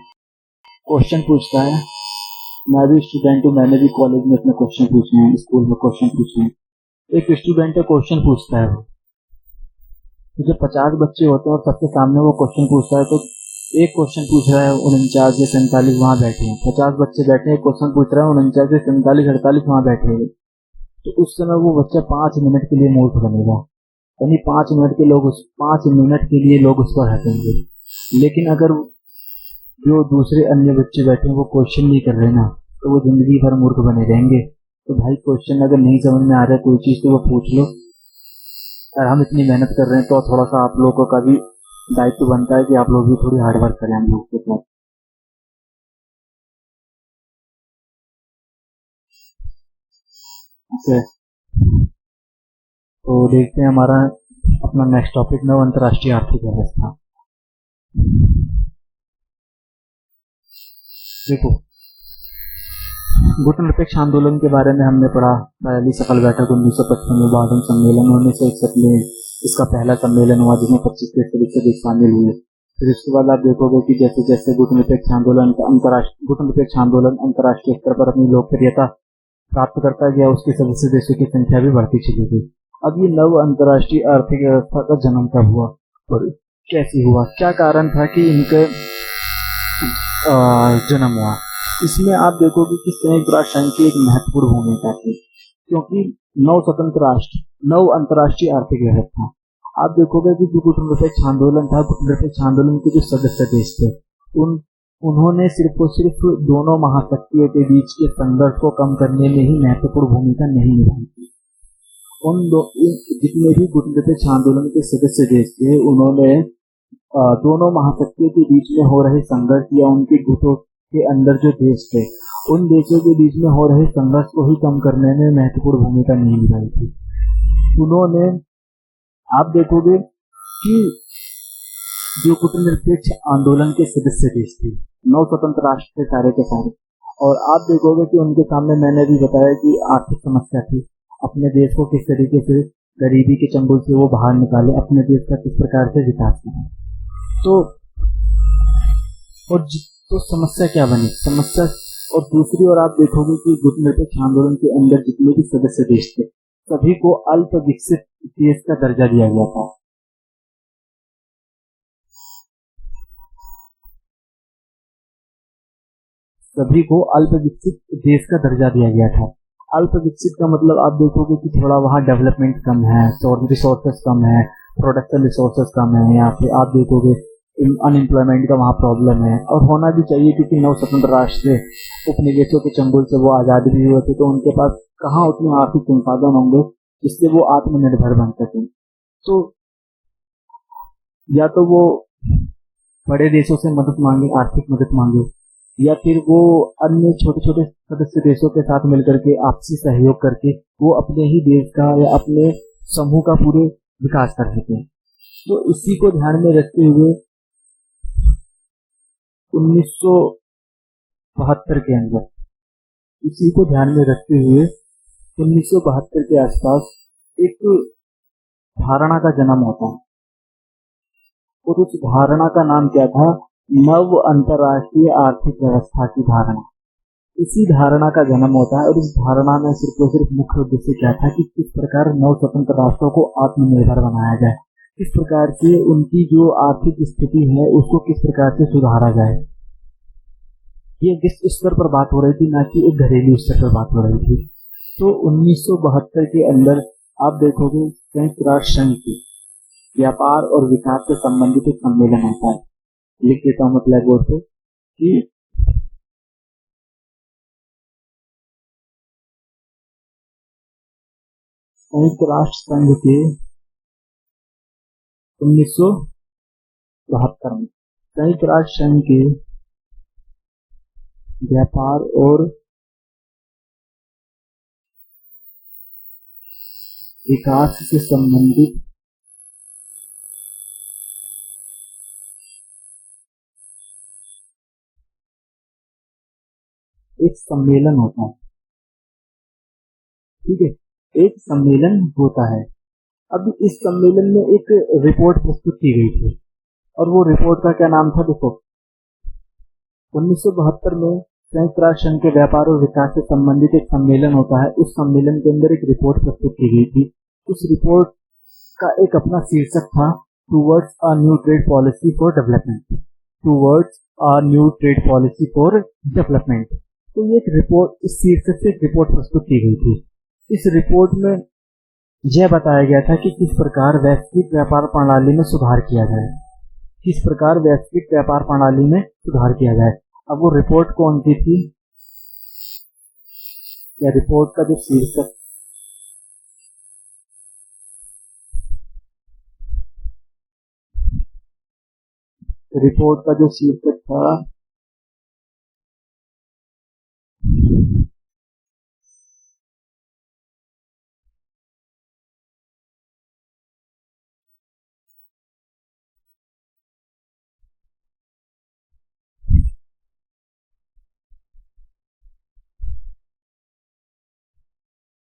क्वेश्चन पूछता है, मैं भी स्टूडेंट हूँ, मैंने भी कॉलेज में अपने क्वेश्चन पूछे हैं, स्कूल में क्वेश्चन पूछे हैं। एक स्टूडेंट है, क्वेश्चन पूछता है, तो जब 50 बच्चे होते हैं और सबके सामने वो क्वेश्चन पूछता है, तो एक क्वेश्चन पूछ रहा है, 49 या 47 वहाँ बैठे हैं, 50 बच्चे बैठे हैं, क्वेश्चन पूछ रहा है, 49 या 47 48 वहाँ बैठे हैं। तो उस समय वो बच्चा 5 मिनट के लिए मूर्ख बनेगा, यानी 5 मिनट के लिए लोग उस पर हंसेंगे। लेकिन अगर जो दूसरे अन्य बच्चे बैठे हैं वो क्वेश्चन नहीं कर रहे ना, तो वो जिंदगी भर मूर्ख बने रहेंगे। तो भाई, क्वेश्चन अगर नहीं समझ में आ रहा है कोई चीज, तो वो पूछ लो। और हम इतनी मेहनत कर रहे हैं, तो थोड़ा सा आप लोगों का भी दायित्व बनता है कि आप लोग भी थोड़ी हार्ड वर्क करें हम लोग के साथ। ओके, तो देखते हैं हमारा अपना नेक्स्ट टॉपिक में अंतर्राष्ट्रीय आर्थिक व्यवस्था। देखो, गुटनिरपेक्ष आंदोलन के बारे में हमने पढ़ा। पहली सफल बैठक 1955 में, बार्डन सम्मेलन 1961 में इसका पहला सम्मेलन हुआ, जिसमें 25 देश सदस्य शामिल हुए। फिर उसके बाद आप देखोगे कि जैसे जैसे गुटनिरपेक्ष आंदोलन अंतर्राष्ट्रीय स्तर पर अपनी लोकप्रियता प्राप्त करता गया, उसके सदस्य देशों की संख्या भी बढ़ती चली गई। अब ये नव अंतर्राष्ट्रीय आर्थिक व्यवस्था का जन्म कब हुआ और कैसे हुआ, क्या कारण था कि इनके जन्म हुआ? इसमें आप देखोगे कि संयुक्त राष्ट्र संघ की एक महत्वपूर्ण भूमिका थी, क्योंकि नव अंतर्राष्ट्रीय आर्थिक व्यवस्था। आप देखोगे कि जो गुटनिरपेक्ष आंदोलन था, गुटनिरपेक्ष आंदोलन के जो सदस्य देश थे, उन्होंने सिर्फ और सिर्फ दोनों महाशक्तियों के बीच के संघर्ष को कम करने में ही महत्वपूर्ण भूमिका नहीं निभाई थी। जितने भी गुटनिरपेक्ष आंदोलन के सदस्य देश थे, उन्होंने दोनों महाशक्तियों के बीच में हो रहे संघर्ष या उनके गुटों के अंदर जो देश थे, उन देशों के बीच में हो रहे संघर्ष को ही कम करने में महत्वपूर्ण भूमिका नहीं निभाई थी। उन्होंने, आप देखोगे कि जो गुटनिरपेक्ष आंदोलन के सदस्य देश थे, 9 स्वतंत्र राष्ट्र थे सारे के सारे, और आप देखोगे कि उनके सामने, मैंने भी बताया कि आर्थिक समस्या थी, अपने देश को किस तरीके से गरीबी के चंगुल से वो बाहर निकाले, अपने देश का किस प्रकार से विकास करें। तो समस्या क्या बनी? समस्या, और दूसरी ओर आप देखोगे कि गुटनिरपेक्ष आंदोलन के अंदर जितने भी सदस्य देश थे, सभी को अल्प विकसित देश का दर्जा दिया गया था। सभी को अल्प विकसित देश का दर्जा दिया गया था। अल्प विकसित का मतलब आप देखोगे कि थोड़ा वहाँ डेवलपमेंट कम है, रिसोर्सेस कम है, प्रोडक्शन रिसोर्सेस कम है, यहाँ पे आप देखोगे अनएम्प्लॉयमेंट का वहाँ प्रॉब्लम है, और होना भी चाहिए, क्योंकि नव स्वतंत्र राष्ट्र से उपनिवेशों के चंगुल से वो आजाद भी हुए थे, तो उनके पास कहाँ उतने आर्थिक संसाधन होंगे जिससे वो आत्मनिर्भर बन सके। तो या तो वो बड़े देशों से मदद मांगे, आर्थिक मदद मांगे, या फिर वो अन्य छोटे छोटे सदस्य देशों के साथ मिलकर के आपसी सहयोग करके वो अपने ही देश का या अपने समूह का पूरे विकास कर सके। तो इसी को ध्यान में रखते हुए 1972 के अंदर, इसी को ध्यान में रखते हुए 1972 के आसपास एक धारणा का जन्म होता है, और उस धारणा का नाम क्या था? नव अंतर्राष्ट्रीय आर्थिक व्यवस्था की धारणा। इसी धारणा का जन्म होता है, और इस धारणा में सिर्फ और सिर्फ मुख्य उद्देश्य क्या था कि किस प्रकार नव स्वतंत्र राष्ट्रों को आत्मनिर्भर बनाया जाए, किस प्रकार से उनकी जो आर्थिक स्थिति है उसको किस प्रकार से सुधारा जाए। ये विश्व स्तर पर बात हो रही थी, ना कि एक घरेलू स्तर पर बात हो रही थी। तो 1972 के अंदर आप देखोगे संयुक्त राष्ट्र संघ की व्यापार और विकास से संबंधित एक सम्मेलन होता है। लिख देता हूँ मैं ब्लैक बोर्ड पे कि संयुक्त राष्ट्र संघ के 1972 में संयुक्त राष्ट्र संघ के व्यापार और विकास से संबंधित एक सम्मेलन होता है। ठीक है, एक सम्मेलन होता है। अब इस सम्मेलन में एक रिपोर्ट प्रस्तुत की गई थी और वो रिपोर्ट का क्या नाम था? देखो, 1972 में संयुक्त राष्ट्र संघ के व्यापार और विकास से संबंधित एक सम्मेलन होता है। उस सम्मेलन के अंदर एक रिपोर्ट प्रस्तुत की गई थी। उस रिपोर्ट का एक अपना शीर्षक था, towards a new trade policy for development. Towards a new trade policy for development. तो ये एक रिपोर्ट, इस शीर्षक से एक रिपोर्ट प्रस्तुत की गई थी। इस रिपोर्ट में यह बताया गया था कि किस प्रकार वैश्विक व्यापार प्रणाली में सुधार किया जाए, किस प्रकार वैश्विक व्यापार प्रणाली में सुधार किया जाए। अब वो रिपोर्ट कौन सी थी, या रिपोर्ट का जो शीर्षक, रिपोर्ट का जो शीर्षक था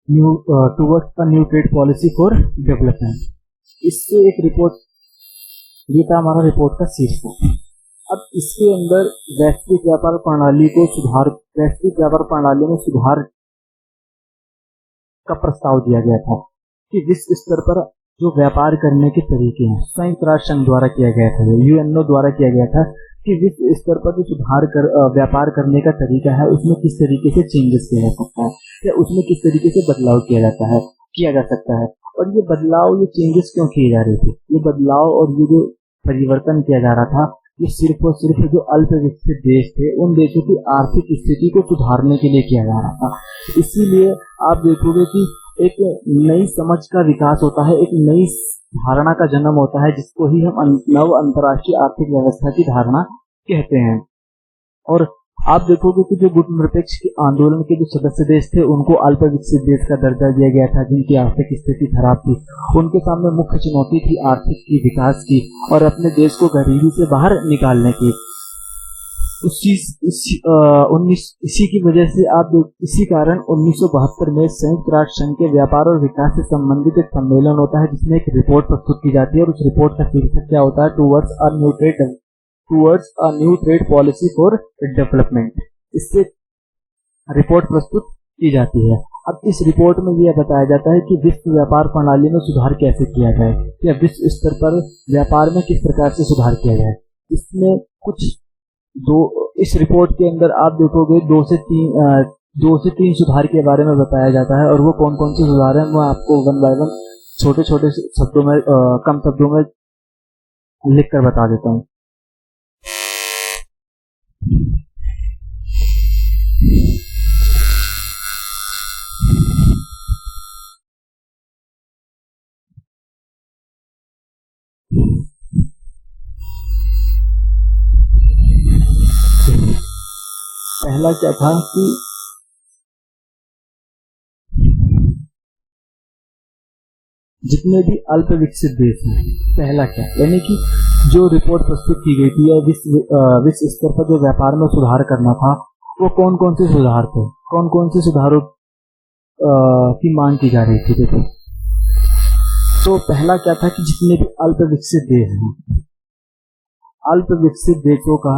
towards a new trade policy for development. इससे एक रिपोर्ट, ये था हमारा रिपोर्ट का शीर्षक। अब इसके अंदर वैश्विक व्यापार प्रणाली को सुधार, वैश्विक व्यापार प्रणाली में सुधार का प्रस्ताव दिया गया था कि विश्व स्तर पर जो व्यापार करने के तरीके हैं, संयुक्त राष्ट्र संघ द्वारा किया गया था, यूएनओ द्वारा किया गया था कि विश्व स्तर पर जो सुधार कर व्यापार करने का तरीका है उसमें किस तरीके से चेंजेस किया जा सकता है, या उसमें किस तरीके से बदलाव किया जा सकता है। और ये बदलाव, ये चेंजेस क्यों किए जा रहे थे? ये बदलाव और ये जो परिवर्तन किया जा रहा था, ये सिर्फ और सिर्फ जो अल्प विकसित देश थे उन देशों की आर्थिक स्थिति को सुधारने के लिए किया जा रहा था। इसीलिए आप देखोगे कि एक नई समझ का विकास होता है, एक नई धारणा का जन्म होता है, जिसको ही हम नव अंतर्राष्ट्रीय आर्थिक व्यवस्था की धारणा कहते हैं। और आप देखोगे कि जो गुटनिरपेक्ष के आंदोलन के जो सदस्य देश थे उनको अल्प विकसित देश का दर्जा दिया गया था, जिनकी आर्थिक स्थिति खराब थी। उनके सामने मुख्य चुनौती थी आर्थिक की, विकास की और अपने देश को गरीबी से बाहर निकालने की। इसी की वजह से इसी कारण 1972 में संयुक्त राष्ट्र संघ के व्यापार और विकास से संबंधित एक सम्मेलन होता है, जिसमें एक रिपोर्ट प्रस्तुत की जाती है और उस रिपोर्ट का शीर्षक क्या होता है? Towards a new trade policy for development. इससे रिपोर्ट प्रस्तुत की जाती है। अब इस रिपोर्ट में यह बताया जाता है कि विश्व व्यापार प्रणाली में सुधार कैसे किया जाए, या विश्व स्तर पर व्यापार में किस प्रकार से सुधार किया जाए। इसमें इस रिपोर्ट के अंदर आप देखोगे 2 से 3 सुधार के बारे में बताया जाता है, और वो कौन कौन से सुधार हैं वो आपको वन बाय वन छोटे छोटे शब्दों में, कम शब्दों में लिख कर बता देता हूँ। पहला क्या था कि जितने भी अल्प विकसित देश हैं, पहला क्या, यानी कि जो रिपोर्ट प्रस्तुत की गई थी या विश्व स्तर पर जो व्यापार में सुधार करना था, वो कौन कौन से सुधार थे, कौन कौन से सुधारों की मांग की जा रही थी। देखो, तो पहला क्या था कि जितने भी अल्प विकसित देश हैं, अल्प विकसित देशों का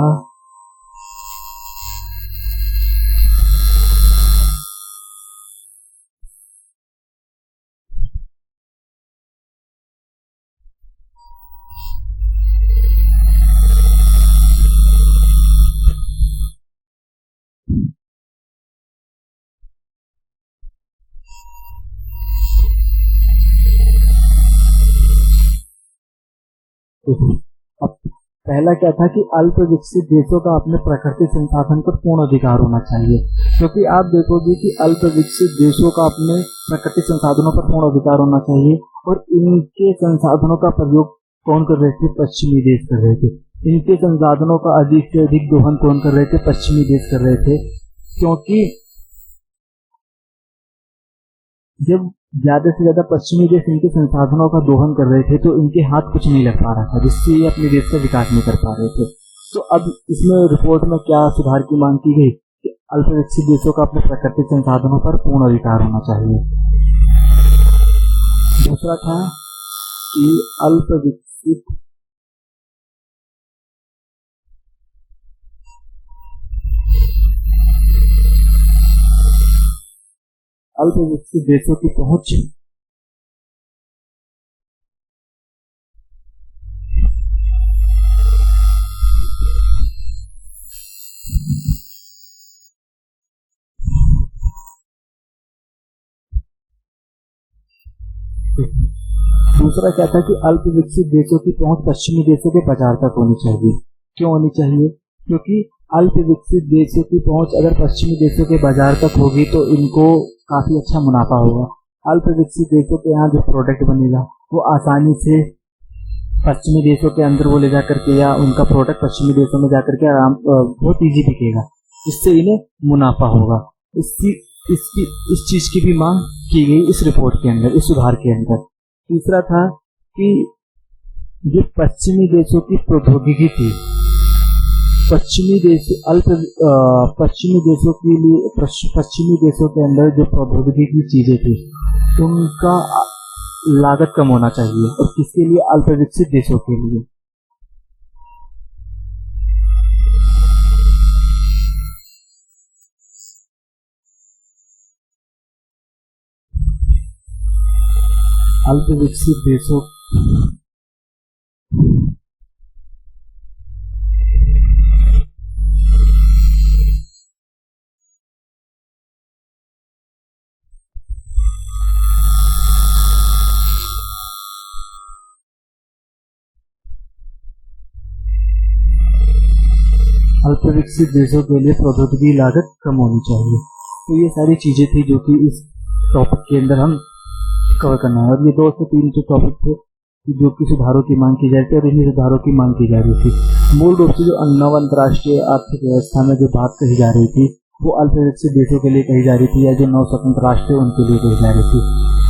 अब पहला क्या था कि अल्प विकसित देशों का अपने प्राकृतिक संसाधन पर पूर्ण अधिकार होना चाहिए, क्योंकि आप देखोगे कि अल्प विकसित देशों का अपने प्राकृतिक संसाधनों पर पूर्ण अधिकार होना चाहिए, और इनके संसाधनों का प्रयोग कौन कर रहे थे? पश्चिमी देश कर रहे थे। इनके संसाधनों का अधिक से अधिक दोहन कौन कर रहे थे? पश्चिमी देश कर रहे थे। क्योंकि जब ज्यादा से ज्यादा पश्चिमी देश इनके संसाधनों का दोहन कर रहे थे, तो इनके हाथ कुछ नहीं लग पा रहा था, जिससे ये अपने देश का विकास नहीं कर पा रहे थे। तो अब इसमें रिपोर्ट में क्या सुधार की मांग की गई कि अल्प विकसित देशों का अपने प्राकृतिक संसाधनों पर पूर्ण अधिकार होना चाहिए। दूसरा था कि अल्प विकसित देशों की पहुंच दूसरा क्या था कि अल्प विकसित देशों की पहुंच पश्चिमी देशों के बाजार तक होनी चाहिए। क्यों होनी चाहिए? क्योंकि अल्प विकसित देशों की पहुंच अगर पश्चिमी देशों के बाजार तक होगी तो इनको काफी अच्छा मुनाफा होगा। अल्प विकसित देशों के यहाँ जो प्रोडक्ट बनेगा वो आसानी से पश्चिमी देशों के अंदर वो ले जाकर के, या उनका प्रोडक्ट पश्चिमी देशों में जाकर के बहुत ईजी बिकेगा, इससे इन्हें मुनाफा होगा। इस चीज की भी मांग की गई इस रिपोर्ट के अंदर, इस सुधार के अंदर। तीसरा था कि जो पश्चिमी देशों की प्रौद्योगिकी थी, पश्चिमी देशों के अंदर जो प्रौद्योगिकी की चीजें थी उनका लागत कम होना चाहिए, और किसके लिए? अल्प विकसित देशों के लिए। अल्प विकसित देशों अल्प विकसित देशों के लिए प्रौद्योगिकी लागत कम होनी चाहिए। तो ये सारी चीजें थी जो कि इस टॉपिक के अंदर हम कवर करना है। और ये 2 से 3 जो टॉपिक थे जो कि सुधारों की मांग की जा रही थी, और इन्हीं सुधारों की मांग की जा रही थी। मूल रूप से जो नव अंतर्राष्ट्रीय आर्थिक व्यवस्था में जो बात कही जा रही थी वो अल्प विकसित देशों के लिए कही जा रही थी, या जो नव स्वतंत्र राष्ट्र है उनके लिए कही जा रही थी।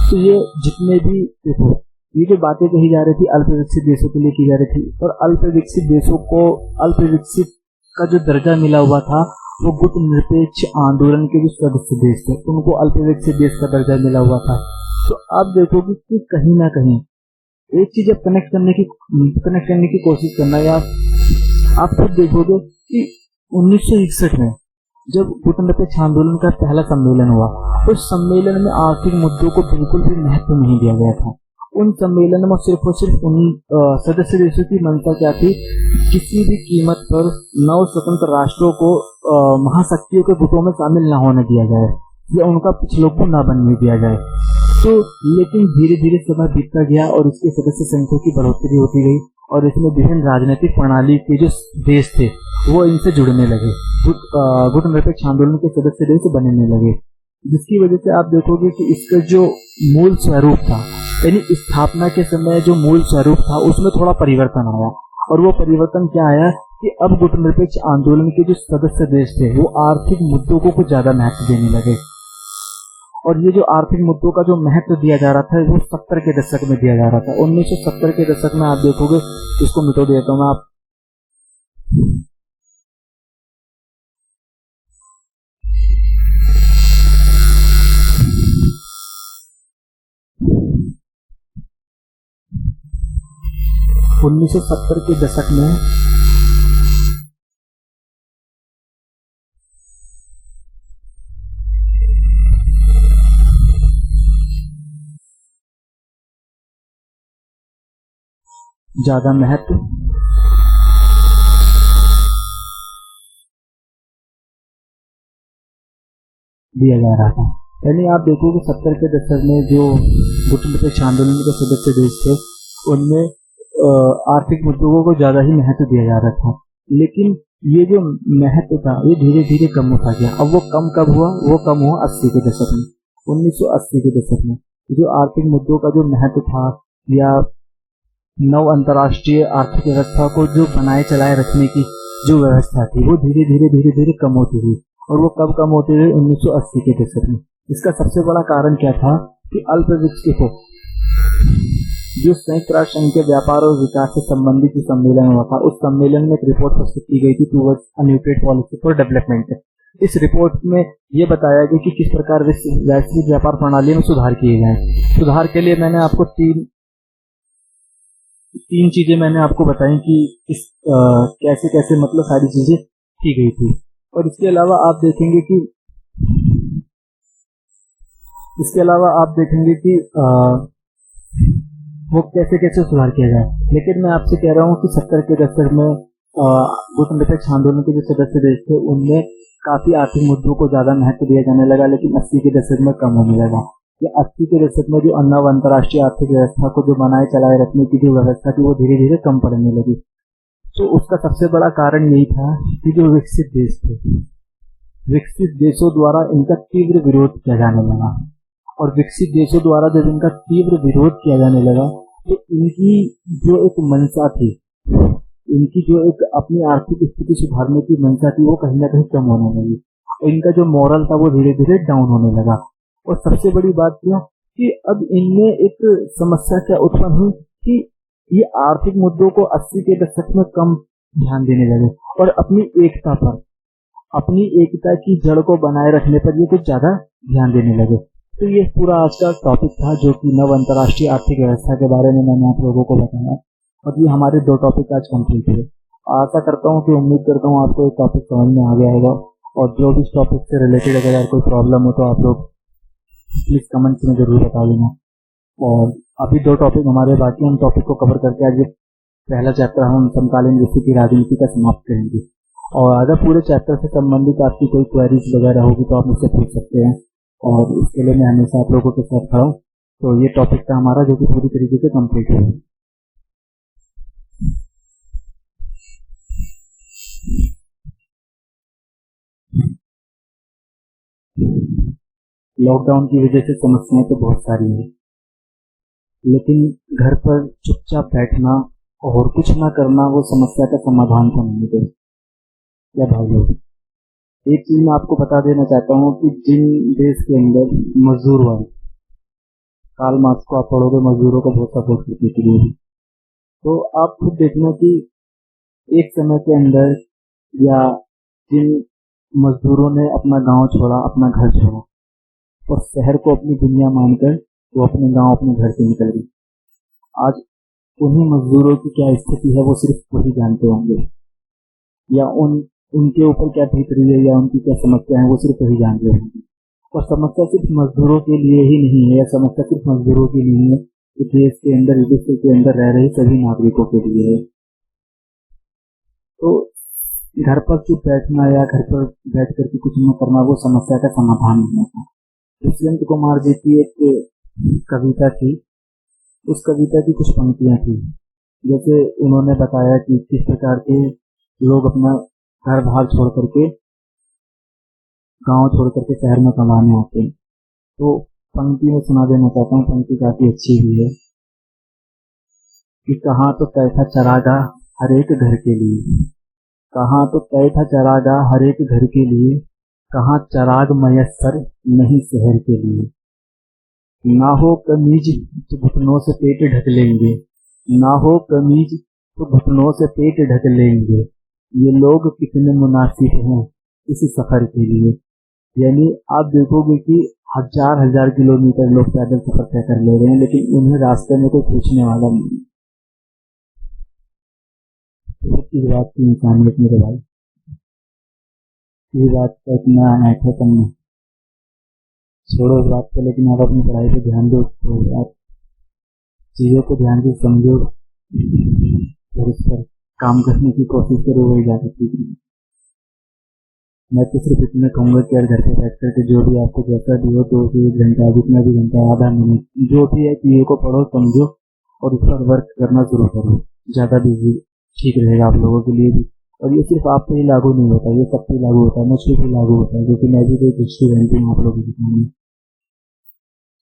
तो ये जितने भी देखो, ये जो बातें कही जा रही थी अल्प विकसित देशों के लिए की जा रही थी, और अल्प विकसित देशों को अल्प विकसित का जो दर्जा मिला हुआ था वो गुट निरपेक्ष आंदोलन के जो सदस्य देश थे उनको अल्प विकसित देश का दर्जा मिला हुआ था। तो आप देखोगे कि कहीं ना कहीं एक चीज अब कनेक्ट करने की कोशिश करना, या आप खुद देखोगे कि 1961 में जब गुट निरपेक्ष आंदोलन का पहला सम्मेलन हुआ, उस सम्मेलन में आर्थिक मुद्दों को बिल्कुल भी महत्व नहीं दिया गया था। उन सम्मेलन में सिर्फ और सिर्फ उन सदस्य देशों की मंशा क्या थी, किसी भी कीमत पर नव स्वतंत्र राष्ट्रों को महाशक्तियों के गुटों में शामिल न होने दिया जाए, या उनका पिछलोकू न बनने दिया जाए। तो लेकिन धीरे धीरे समय बीतता गया और इसके सदस्य संख्या की बढ़ोतरी होती गई, और इसमें विभिन्न राजनीतिक प्रणाली के जो देश थे वो इनसे जुड़ने लगे, गुट निरपेक्ष आंदोलन के सदस्य देश बनने लगे, जिसकी वजह से आप देखोगे कि इसका जो मूल स्वरूप था, यानी स्थापना के समय जो मूल स्वरूप था उसमें थोड़ा परिवर्तन आया। और वो परिवर्तन क्या आया कि अब गुट निरपेक्ष आंदोलन के जो सदस्य देश थे वो आर्थिक मुद्दों को कुछ ज्यादा महत्व देने लगे। और ये जो आर्थिक मुद्दों का जो महत्व दिया जा रहा था वो 70 के दशक में दिया जा रहा था। 1970 के दशक में आप देखोगे, इसको मिटो देता हूँ मैं, आप 1970 के दशक में ज्यादा महत्व दिया जा रहा था। यानी आप देखोगे 70 के दशक में जो गुट निरपेक्ष आंदोलन के सदस्य देश थे उनमें आर्थिक मुद्दों को ज्यादा ही महत्व दिया जा रहा था, लेकिन ये जो महत्व था ये धीरे धीरे कम होता गया। अब वो कम कब हुआ? वो कम हुआ 80 के दशक में, 1980 के दशक में। जो आर्थिक मुद्दों का जो महत्व था, या नव अंतर्राष्ट्रीय आर्थिक व्यवस्था को जो बनाए चलाए रखने की जो व्यवस्था थी वो धीरे धीरे कम होती हुई। और वो कब कम होती हुई? 1980 के दशक में। इसका सबसे बड़ा कारण क्या था कि अल्पविकसित जो संयुक्त राष्ट्र संघ के व्यापार और विकास से संबंधित जो सम्मेलन हुआ था, उस सम्मेलन में एक रिपोर्ट प्रस्तुत की गई थी towards a new trade policy for development. इस रिपोर्ट में ये बताया गया कि किस प्रकार वैश्विक व्यापार प्रणाली में सुधार किए जाए। सुधार के लिए मैंने आपको तीन चीजें मैंने आपको बताई कि कैसे कैसे मतलब सारी चीजें की गई थी। और इसके अलावा आप देखेंगे कि वो कैसे कैसे सुधार किया जाए। लेकिन मैं आपसे कह रहा हूँ कि 70 के दशक में भूखंडनिरपेक्ष आंदोलन के जो सदस्य देश थे उनमें काफी आर्थिक मुद्दों को ज्यादा महत्व दिया जाने लगा, लेकिन 80 के दशक में कम होने लगा। ये 80 के दशक में जो नव अंतर्राष्ट्रीय आर्थिक व्यवस्था को जो बनाए चलाए रखने की जो व्यवस्था थी वो धीरे धीरे कम पड़ने लगी। तो उसका सबसे बड़ा कारण यही था कि जो विकसित देश थे, विकसित देशों द्वारा इनका तीव्र विरोध किया जाने लगा। और विकसित देशों द्वारा जब इनका तीव्र विरोध किया जाने लगा तो इनकी जो एक मंशा थी, इनकी जो एक अपनी आर्थिक स्थिति सुधारने की मंशा थी वो कहीं ना कहीं कम होने लगी और इनका जो मॉरल था वो धीरे धीरे डाउन होने लगा। और सबसे बड़ी बात यह कि अब इनमें एक समस्या क्या उत्पन्न हुई कि ये आर्थिक मुद्दों को 80 के दशक में कम ध्यान देने लगे और अपनी एकता की जड़ को बनाए रखने पर ये कुछ ज्यादा ध्यान देने लगे। तो ये पूरा आज का टॉपिक था जो कि नव अंतर्राष्ट्रीय आर्थिक व्यवस्था के बारे में मैंने आप लोगों को बताया। और ये हमारे 2 टॉपिक आज कंप्लीट हुए। आशा करता हूँ कि उम्मीद करता हूँ आपको एक टॉपिक समझ में आ गया होगा। और जो भी इस टॉपिक से रिलेटेड अगर कोई प्रॉब्लम हो तो आप लोग प्लीज कमेंट्स में जरूर बता देना। और अभी 2 टॉपिक हमारे बाकी, हम टॉपिक को कवर करके आज पहला चैप्टर हम समकालीन विश्व की राजनीति का समाप्त करेंगे। और अगर पूरे चैप्टर से संबंधित आपकी कोई क्वेरीज वगैरह होगी तो आप मुझसे पूछ सकते हैं और इसके लिए मैं हमेशा आप लोगों के साथ खड़ा हूँ। तो ये टॉपिक था हमारा जो कि पूरी तरीके से कंप्लीट हुआ। लॉकडाउन की वजह से समस्याएं तो बहुत सारी हैं, लेकिन घर पर चुपचाप बैठना और कुछ ना करना वो समस्या का समाधान तो नहीं है। क्या भाई लोग, एक चीज मैं आपको बता देना चाहता हूँ कि जिन देश के अंदर मजदूर वर्ग, कार्ल मार्क्स को आप पढ़ोगे, मजदूरों को बहुत सपोर्ट करने के लिए, तो आप खुद देखना कि एक समय के अंदर या जिन मजदूरों ने अपना गांव छोड़ा, अपना घर छोड़ा और शहर को अपनी दुनिया मानकर वो अपने गांव अपने घर से निकल गए, आज उन्हीं मजदूरों की क्या स्थिति है वो सिर्फ वही जानते होंगे, या उनके ऊपर क्या बीत रही है या उनकी क्या समस्या है वो सिर्फ वही जान रहे होंगे। और समस्या सिर्फ मजदूरों के लिए ही नहीं है, या समस्या सिर्फ मजदूरों के लिए है, तो देश के अंदर, विदेश के अंदर रह रहे सभी नागरिकों के लिए है। तो घर पर चुप बैठना या घर पर बैठ करके कुछ न करना वो समस्या का समाधान नहीं होता। दुष्यंत कुमार जी की एक कविता थी, उस कविता की कुछ पंक्तियां थी, जैसे उन्होंने बताया कि किस प्रकार के लोग अपना घर बाहर छोड़ करके, गांव छोड़ करके शहर में कमाने आते हैं। तो पंक्ति में सुना देना चाहता हूँ, पंक्ति काफी अच्छी भी है कि कहाँ तो तय था चरागा हर एक घर के लिए, कहाँ तो तय था चरागा हर एक घर के लिए, कहाँ चराग मयस्सर नहीं शहर के लिए। ना हो कमीज तो घुटनों से पेट ढक लेंगे, ना हो कमीज तो घुटनों से पेट ढक लेंगे, ये लोग कितने मुनासिब हैं इस सफर के लिए। यानी आप देखोगे कि हजार किलोमीटर लोग पैदल सफर तय कर ले रहे हैं, लेकिन उन्हें रास्ते में कोई पूछने वाला नहीं। इस बात की इंसानियत मेरे भाई, इस बात का इतना अनाठेपन नहीं, छोड़ो इस बात को, लेकिन आप अपनी पढ़ाई पे ध्यान दो, तो आप चीजों को ध्यान से समझो और उस पर काम करने की कोशिश करो, वही जा सकती है। मैं तो सिर्फ इतना कहूँगा कि यार घर पे बैठ करके जो भी आपको जैसा भी हो, 2 से 1 घंटा, जितना भी घंटा, आधा मिनट, जो भी है चीजों को पढ़ो, समझो और उस पर वर्क करना शुरू करो। ज्यादा बिजी ठीक रहेगा आप लोगों के लिए भी। और ये सिर्फ आप पे ही लागू नहीं होता, ये सब पे लागू होता है, मुझ पे भी लागू होता है, क्योंकि मैं भी कोई स्टूडेंट हूँ आप लोगों के सामने,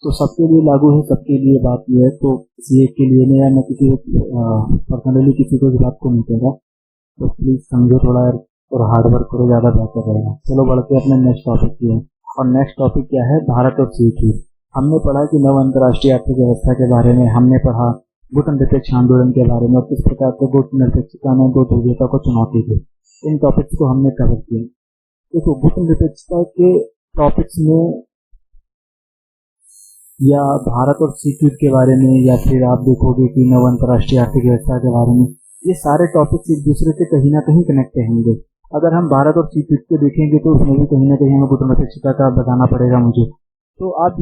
तो सबके लिए लागू है, सबके लिए बात यह है। तो किसी एक के लिए नहीं है, मैं किसी पर्सनली किसी को इस बात को नहीं कह रहा, तो प्लीज समझो थोड़ा और हार्ड वर्क करो, ज्यादा बेहतर रहेगा। चलो बढ़ते अपने नेक्स्ट टॉपिक की है। और नेक्स्ट टॉपिक क्या है? भारत और सी। हमने पढ़ा कि नव अंतर्राष्ट्रीय आर्थिक व्यवस्था के बारे में, हमने पढ़ा गुटनिरपेक्ष आंदोलन के बारे में और किस प्रकार से गुटनिरपेक्षता ने दो ध्रुवीयता को चुनौती दी। इन टॉपिक्स को हमने कवर किया। देखो, गुटनिरपेक्षता के टॉपिक्स में या भारत और सीक्यूट के बारे में, या फिर आप देखोगे कि नव अंतर्राष्ट्रीय आर्थिक व्यवस्था के बारे में, ये सारे टॉपिक्स एक दूसरे से कहीं ना कहीं कनेक्ट होंगे। अगर हम भारत और सीक्यूट को देखेंगे तो उसमें भी कहीं ना कहीं हमें गुटनिरपेक्षता का बताना पड़ेगा मुझे। तो आप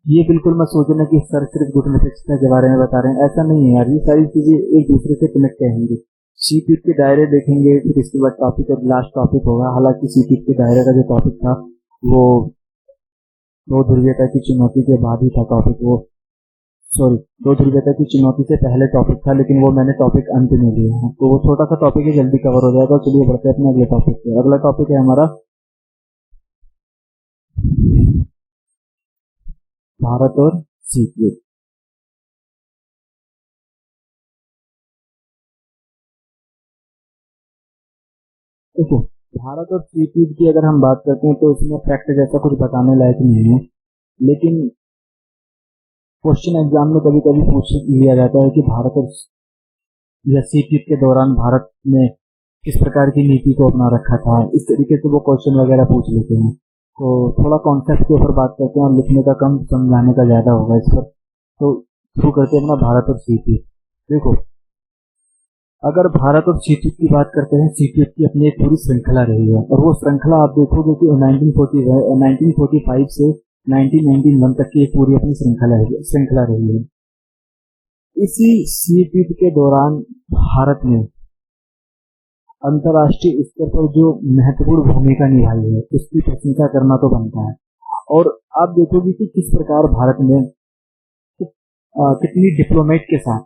ये बिल्कुल मत सोचना कि सर सिर्फ गुटनिरपेक्षता के बारे में बता रहे हैं, ऐसा नहीं है यार। ये सारी चीजें एक दूसरे से कनेक्ट होंगी। सीक्यूट के दायरे देखेंगे, फिर इसके बाद टॉपिक और लास्ट टॉपिक होगा। हालांकि सीक्यूट के दायरे का जो टॉपिक था वो दो ध्रुवीयता की चुनौती के बाद ही था टॉपिक, दो ध्रुवीयता की चुनौती से पहले टॉपिक था, लेकिन वो मैंने टॉपिक अंत में लिया है, तो वो छोटा सा टॉपिक है, जल्दी कवर हो जाएगा। चलिए बढ़ते हैं अपने अगले टॉपिक पे। अगला टॉपिक है हमारा भारत और सीक्यूट। देखो, भारत और सीक्यूट की अगर हम बात करते हैं तो इसमें फैक्ट जैसा कुछ बताने लायक नहीं है, लेकिन क्वेश्चन एग्जाम में कभी कभी पूछ लिया जाता है कि भारत और या सीक्यूट के दौरान भारत ने किस प्रकार की नीति को अपना रखा था। इस तरीके से वो क्वेश्चन वगैरह पूछ लेते हैं। तो थोड़ा कॉन्सेप्ट के ऊपर बात करते हैं और लिखने का कम, समझाने का ज्यादा होगा इस पर। तो शुरू करते हैं अपना भारत और सीक्यूट। देखो, अगर भारत और सीक्यूट की बात करते हैं, सीक्यूट की अपनी एक पूरी श्रृंखला रही है, और वो श्रृंखला आप देखोगे कि 1945 से 1991 तक की एक पूरी अपनी श्रृंखला रही है। इसी सीक्यूट के दौरान भारत ने अंतर्राष्ट्रीय स्तर पर जो महत्वपूर्ण भूमिका निभाई है उसकी प्रशंसा करना तो बनता है। और आप देखोगे कि किस प्रकार भारत ने कितनी डिप्लोमेट के साथ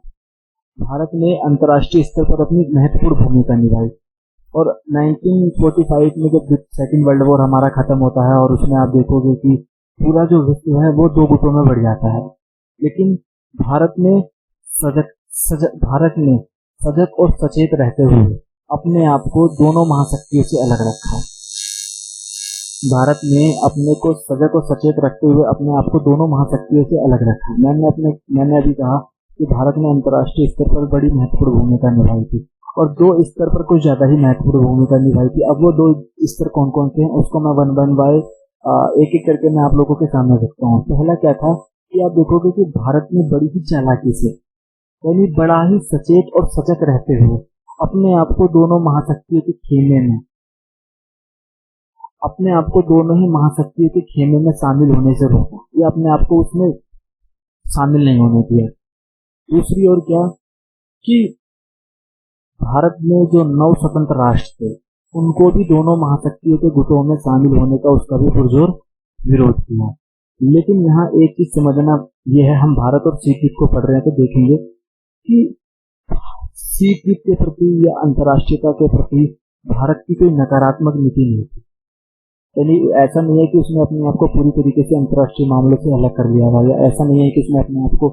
भारत ने अंतर्राष्ट्रीय स्तर पर अपनी महत्वपूर्ण भूमिका निभाई। और 1945 में जब सेकेंड वर्ल्ड वॉर हमारा खत्म होता है और उसमें आप देखोगे कि पूरा जो विश्व है वो दो गुटों में बढ़ जाता है, लेकिन भारत ने सजग और सचेत रहते हुए अपने आप को दोनों महाशक्तियों से अलग रखा। भारत ने अपने को सजग और सचेत रखते हुए अपने आप को दोनों महाशक्तियों से अलग रखा। मैंने अभी कहा कि भारत ने अंतर्राष्ट्रीय स्तर पर बड़ी महत्वपूर्ण भूमिका निभाई थी, और दो स्तर पर कुछ ज्यादा ही महत्वपूर्ण भूमिका निभाई थी। अब वो दो स्तर कौन कौन से हैं उसको मैं वन वन बाय एक एक करके मैं आप लोगों के सामने रखता हूँ। पहला क्या था कि आप देखोगे कि भारत ने बड़ी ही चालाकी से, यानी बड़ा ही सचेत और सजग रहते हुए अपने आप को दोनों महाशक्तियों के खेमे में, अपने आप को दोनों ही महाशक्तियों के खेमे में शामिल होने से रोका, या अपने आप को उसमें शामिल नहीं होने दिया। दूसरी ओर क्या कि भारत में जो 9 स्वतंत्र राष्ट्र थे उनको भी दोनों महाशक्तियों के गुटों में शामिल होने का उसका भी पुरजोर विरोध किया। लेकिन यहाँ एक चीज समझना यह है, हम भारत और सीक्यूट को पढ़ रहे हैं तो देखेंगे कि सीक्यूट के प्रति या अंतर्राष्ट्रीयता के प्रति भारत की कोई नकारात्मक नीति नहीं थी। यानी ऐसा नहीं है कि उसने अपने आप को पूरी तरीके से अंतर्राष्ट्रीय मामलों से अलग कर लिया था, या ऐसा नहीं है कि उसने अपने आप को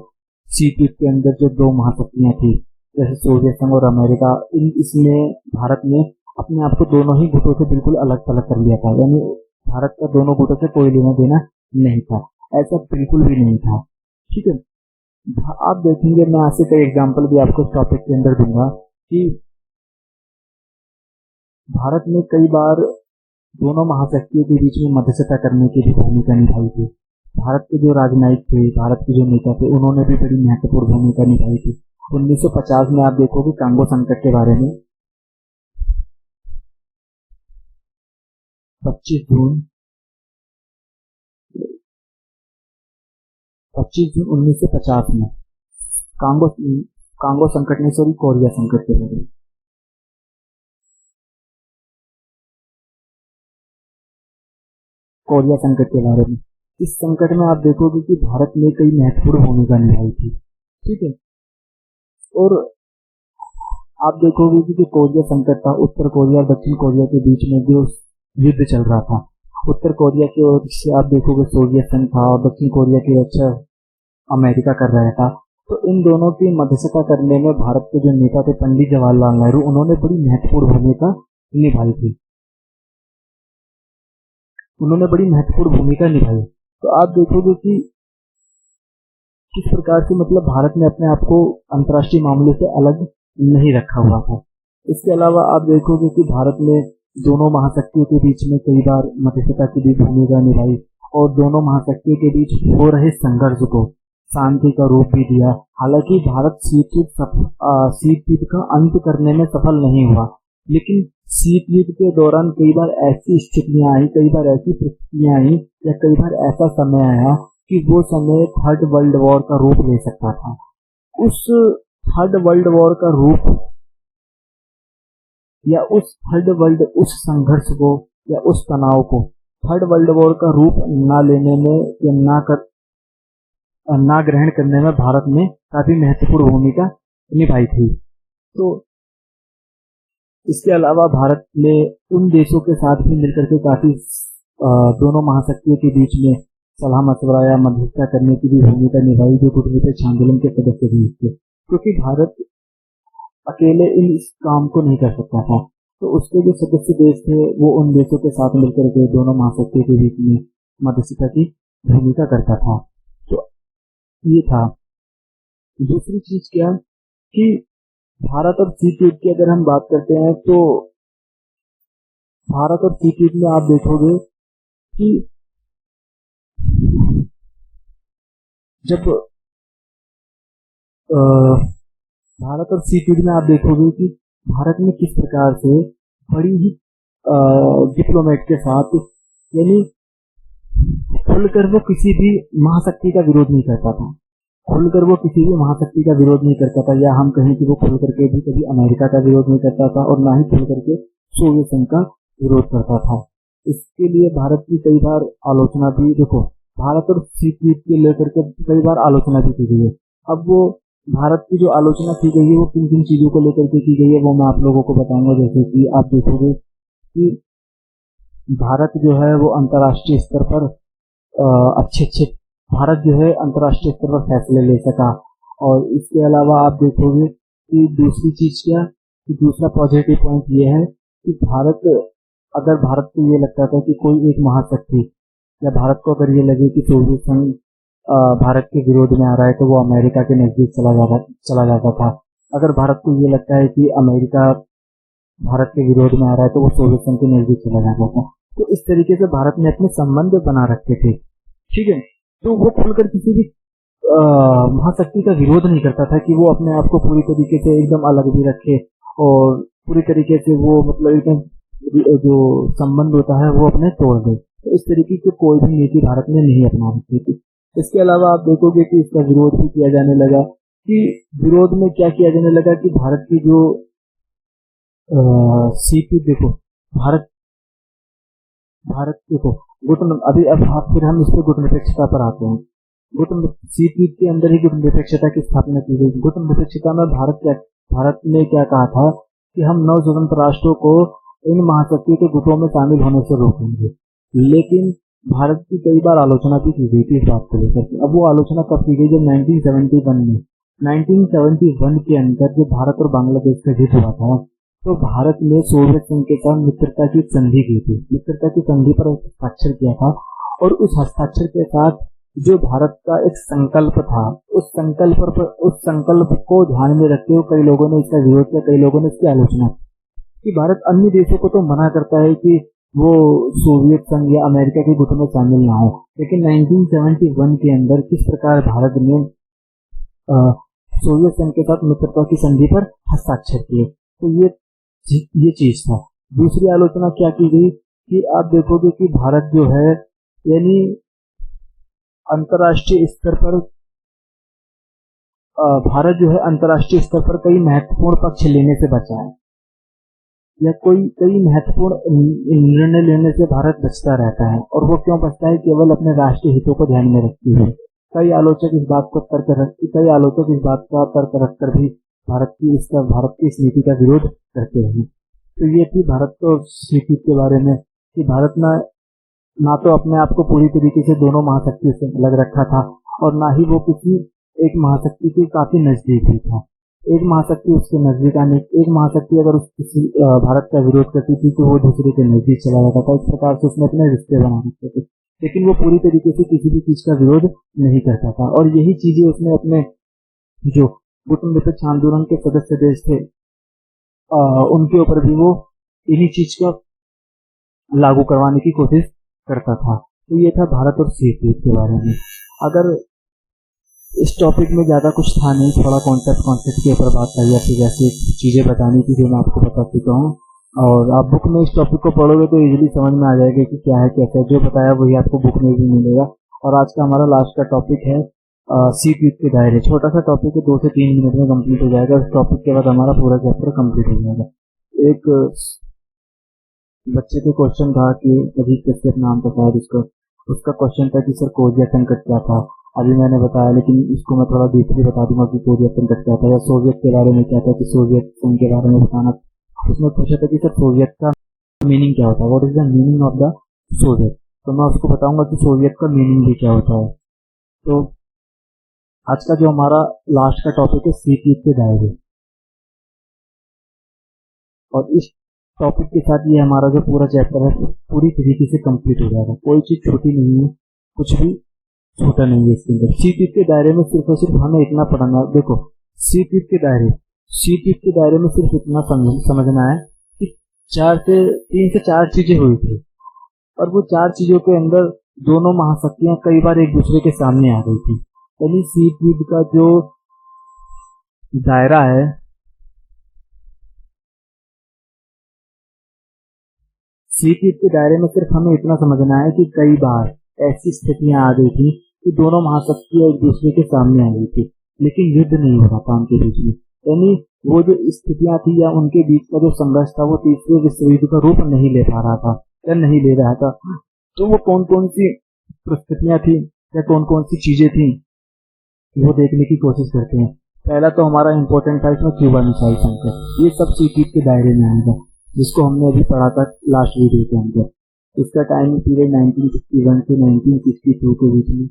सीक्यूट के अंदर जो दो महाशक्तियां थी जैसे सोवियत संघ और अमेरिका, इसमें भारत ने अपने आप को दोनों ही गुटों से बिल्कुल अलग थलग कर लिया था। यानी भारत का दोनों गुटों से कोई लेना देना नहीं था, ऐसा बिल्कुल भी नहीं था। ठीक है, आप देखेंगे मैं ऐसे कई एग्जाम्पल भी आपको टॉपिक के अंदर दूंगा कि भारत ने कई बार दोनों महाशक्तियों के बीच में मध्यस्थता करने की भी भूमिका निभाई थी। भारत के जो राजनयिक थे, भारत के जो नेता थे, उन्होंने भी बड़ी महत्वपूर्ण भूमिका निभाई थी। 1950 में आप देखोगे कांगो संकट के बारे में 25 जून 1950 में कांगो संकट में कोरिया संकट के बारे में, कोरिया संकट के बारे में, इस संकट में आप देखोगे कि भारत ने कई महत्वपूर्ण भूमिका निभाई थी। ठीक है, और आप देखोगे कि जो कोरिया संकट था, उत्तर कोरिया और दक्षिण कोरिया के बीच में जो युद्ध चल रहा था, उत्तर कोरिया की ओर से आप देखोगे सोवियत संघ था और दक्षिण कोरिया की अच्छा अमेरिका कर रहा था। तो इन दोनों की मध्यस्थता करने में भारत के जो नेता थे पंडित जवाहरलाल नेहरू, उन्होंने बड़ी महत्वपूर्ण भूमिका निभाई थी। उन्होंने बड़ी महत्वपूर्ण भूमिका निभाई तो आप देखोगे कि किस प्रकार से मतलब भारत ने अपने आप को अंतर्राष्ट्रीय मामले से अलग नहीं रखा हुआ था। इसके अलावा आप देखोगे कि भारत ने दोनों महाशक्तियों के बीच में कई बार मध्यस्थता की भी भूमिका निभाई और दोनों महाशक्तियों के बीच हो रहे संघर्ष को शांति का रूप भी दिया। हालांकि भारत शीत युद्ध का अंत करने में सफल नहीं हुआ, लेकिन शीत युद्ध के दौरान कई बार ऐसी स्थितियां आई, कई बार ऐसी परिस्थितियां आई या कई बार ऐसा समय आया कि वो समय थर्ड वर्ल्ड वॉर का रूप ले सकता था। उस थर्ड वर्ल्ड वॉर का रूप या उस संघर्ष को या उस तनाव को थर्ड वर्ल्ड वॉर का रूप ना लेने में या ना ग्रहण करने में भारत ने काफी महत्वपूर्ण भूमिका निभाई थी। तो इसके अलावा भारत ने उन देशों के साथ भी मिलकर के काफी दोनों महाशक्तियों के बीच में सलाह मशवरा या मध्यस्थता करने की भी भूमिका निभाई जो गुटनिरपेक्ष आंदोलन के सदस्य भी थे, क्योंकि भारत अकेले इस काम को नहीं कर सकता था। तो उसके जो सदस्य देश थे वो उन देशों के साथ मिलकर के दोनों महाशक्तियों के बीच में मध्यस्थता की भूमिका करता था। तो ये था। दूसरी चीज क्या कि भारत और शीत युद्ध की अगर हम बात करते हैं तो भारत और शीत युद्ध में आप देखोगे कि जब भारत और शीत युद्ध में आप देखोगे कि भारत ने किस प्रकार से बड़ी ही डिप्लोमेट के साथ यानी खुलकर वो किसी भी महाशक्ति का विरोध नहीं करता था, खुलकर वो किसी भी महाशक्ति का विरोध नहीं करता था, या हम कहें कि वो खुल करके भी कभी अमेरिका का विरोध नहीं करता था और ना ही खुल करके सोवियत संघ का विरोध करता था। इसके लिए भारत की कई बार आलोचना भी, देखो भारत और शीत युद्ध के लेकर के कई बार आलोचना भी की गई है। अब वो भारत की जो आलोचना की गई है वो किन किन चीजों को लेकर के की गई है वो मैं आप लोगों को बताऊंगा। जैसे कि आप देखोगे कि भारत जो है वो अंतर्राष्ट्रीय स्तर पर भारत जो है अंतर्राष्ट्रीय स्तर पर फैसले ले सका। और इसके अलावा आप देखोगे कि दूसरी चीज क्या कि दूसरा पॉजिटिव पॉइंट ये है कि अगर भारत को ये लगता था कि कोई एक महाशक्ति या भारत को अगर ये लगे कि सोवियत संघ भारत के विरोध में आ रहा है तो वो अमेरिका के नजदीक चला जाता था। अगर भारत को ये लगता है कि अमेरिका भारत के विरोध में आ रहा है तो वो सोवियत संघ के नजदीक चला जाता था। तो इस तरीके से भारत ने अपने संबंध बना रखे थे, ठीक है। तो वो खुलकर किसी भी महाशक्ति का विरोध नहीं करता था कि वो अपने आप को पूरी तरीके से एकदम अलग भी रखे और पूरी तरीके से वो मतलब एकदम जो संबंध होता है वो अपने तोड़ दे। तो इस तरीके की कोई भी नीति भारत ने नहीं अपना रखी थी। इसके अलावा आप देखोगे कि इसका विरोध भी किया जाने लगा। कि विरोध में क्या किया जाने लगा कि भारत की जो शीत युद्ध, देखो भारत देखो फिर हम इस पर गुटनिरपेक्षता पर आते हैं। शीत युद्ध के अंदर ही गुटनिरपेक्षता की स्थापना की गई। गुटनिरपेक्षता में भारत ने क्या कहा था कि हम 9 स्वतंत्र राष्ट्रों को इन महाशक्तियों के गुटों में शामिल होने से रोकेंगे। लेकिन भारत की कई बार आलोचना भी की गई थी इस बात को लेकर। अब वो आलोचना कब की गई? जब 1971 के अंदर जब भारत और बांग्लादेश का युद्ध हुआ था तो भारत ने सोवियत संघ के साथ मित्रता की संधि की थी। मित्रता की संधि पर हस्ताक्षर किया था और उस हस्ताक्षर के साथ जो भारत का एक संकल्प था, उस संकल्प को ध्यान में रखते हुए कई लोगों ने इसका विरोध किया, कई लोगों ने इसकी आलोचना की। भारत अन्य देशों को तो मना करता है कि वो सोवियत संघ या अमेरिका के गुटों में शामिल ना हो, लेकिन 1971 के अंदर किस प्रकार भारत ने सोवियत संघ के साथ मित्रता की संधि पर हस्ताक्षर किए। तो ये चीज था। दूसरी आलोचना क्या की गई कि आप देखोगे कि भारत जो है यानी अंतर्राष्ट्रीय स्तर पर कई महत्वपूर्ण पक्ष लेने से बचा है या कई महत्वपूर्ण निर्णय लेने से भारत बचता रहता है। और वो क्यों बचता है? केवल अपने राष्ट्रीय हितों को ध्यान में रखते हुए। कई आलोचक इस बात का तर्क रखकर भी भारत की इस नीति का विरोध करते हैं। तो ये थी भारत और शीत युद्ध के बारे में कि भारत ना तो अपने आप को पूरी तरीके से दोनों महाशक्तियों से अलग रखा था और ना ही वो किसी एक महाशक्ति के काफी नजदीक ही था। एक महाशक्ति उसके नजदीक आने, एक महाशक्ति अगर किसी भारत का विरोध करती थी तो वो दूसरे के नजदीक चला जाता था। इस प्रकार से उसने अपने रिश्ते बना रखे थे। लेकिन वो पूरी तरीके से किसी भी चीज का विरोध नहीं करता था। और यही चीजें उसने अपने जो गुटनमित्र आंदोलन के सदस्य देश थे उनके ऊपर भी वो इन्हीं चीज का लागू करवाने की कोशिश करता था। तो ये था भारत और शीत युद्ध के बारे में। अगर इस टॉपिक में ज्यादा कुछ था नहीं, थोड़ा कॉन्सेप्ट के ऊपर बात करी, या फिर ऐसी चीजें बतानी थी जो मैं आपको बता चुका हूँ। और आप बुक में इस टॉपिक को पढ़ोगे तो इजीली समझ में आ जाएगा कि क्या है कैसे है। जो बताया वही आपको बुक में भी मिलेगा। और आज का हमारा लास्ट का टॉपिक है शीत युद्ध के दायरे। छोटा सा टॉपिक है, 2 से 3 मिनट में कंप्लीट हो जाएगा। इस टॉपिक के बाद हमारा पूरा चैप्टर कंप्लीट हो जाएगा। एक बच्चे के क्वेश्चन था कि अजीत कश्यप नाम था शायद उसका क्वेश्चन था कि सर कोरिया संकट क्या था। अभी मैंने बताया, लेकिन इसको मैं थोड़ा डीपली बता दूंगा कि कोरिया संकट क्या था, या सोवियत के बारे में क्या था कि सोवियत संघ के बारे में बताना। उसने पूछा था कि सर सोवियत का मीनिंग क्या होता है, what is the meaning of the Soviet. तो मैं उसको बताऊंगा कि सोवियत का मीनिंग भी क्या होता है। तो आज का जो हमारा लास्ट का टॉपिक है शीत युद्ध के दायरे, और इस टॉपिक के साथ ये हमारा जो पूरा चैप्टर है पूरी तरीके से कंप्लीट हो जाएगा। कोई चीज छोटी नहीं है, कुछ भी छोटा नहीं है इसके अंदर। शीत युद्ध के दायरे में सिर्फ और सिर्फ हमें इतना पढ़ना है। देखो शीत युद्ध के दायरे में सिर्फ इतना समझना है कि 3 से 4 चीजें हुई थी, और वो 4 चीजों के अंदर दोनों महाशक्तियां कई बार एक दूसरे के सामने आ गई थी। यानी शीत युद्ध का जो दायरा है, शीत युद्ध के दायरे में सिर्फ हमें इतना समझना है कि कई बार ऐसी स्थितियां आ गई थी कि दोनों महाशक्तियां एक दूसरे के सामने आ गई थी, लेकिन युद्ध नहीं हो रहा था उनके बीच में। यानी वो जो स्थितियां थी या उनके बीच का जो संघर्ष था वो तीसरे विश्व युद्ध का रूप नहीं ले पा रहा था या नहीं ले रहा था। तो वो कौन कौन सी परिस्थितियां थी या कौन कौन सी चीजें थी वो देखने की कोशिश करते हैं। पहला तो हमारा इम्पोर्टेंट था इसमें क्यूबा मिसाइल संकट। ये सब शीत युद्ध के दायरे में आएगा, जिसको हमने अभी पढ़ा था लास्ट वीडियो के अंदर। इसका टाइम पीरियड 1961 से 1962 के बीच में।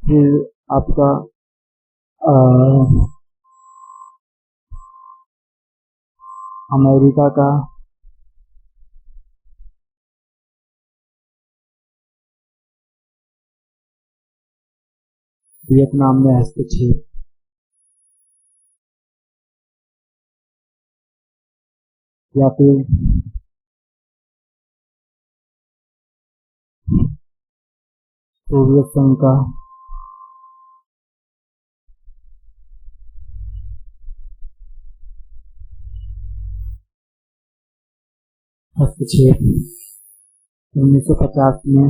फिर आपका अमेरिका का वियतनाम में हस्तक्षेप, या फिर सोवियत संघ का हस्तक्षेप 1950 में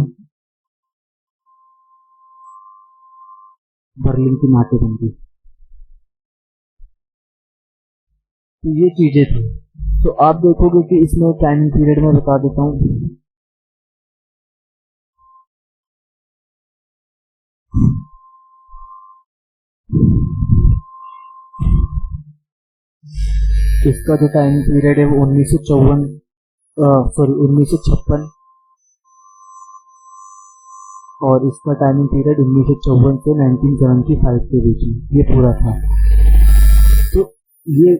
बर्लिन की नाकेबंदी। तो ये चीजें थी। तो आप देखोगे कि इसमें टाइमिंग पीरियड में बता देता हूँ। इसका जो टाइमिंग पीरियड है वो 1956 और इसका टाइमिंग पीरियड 1954 से 1975 के बीच में ये पूरा था। तो ये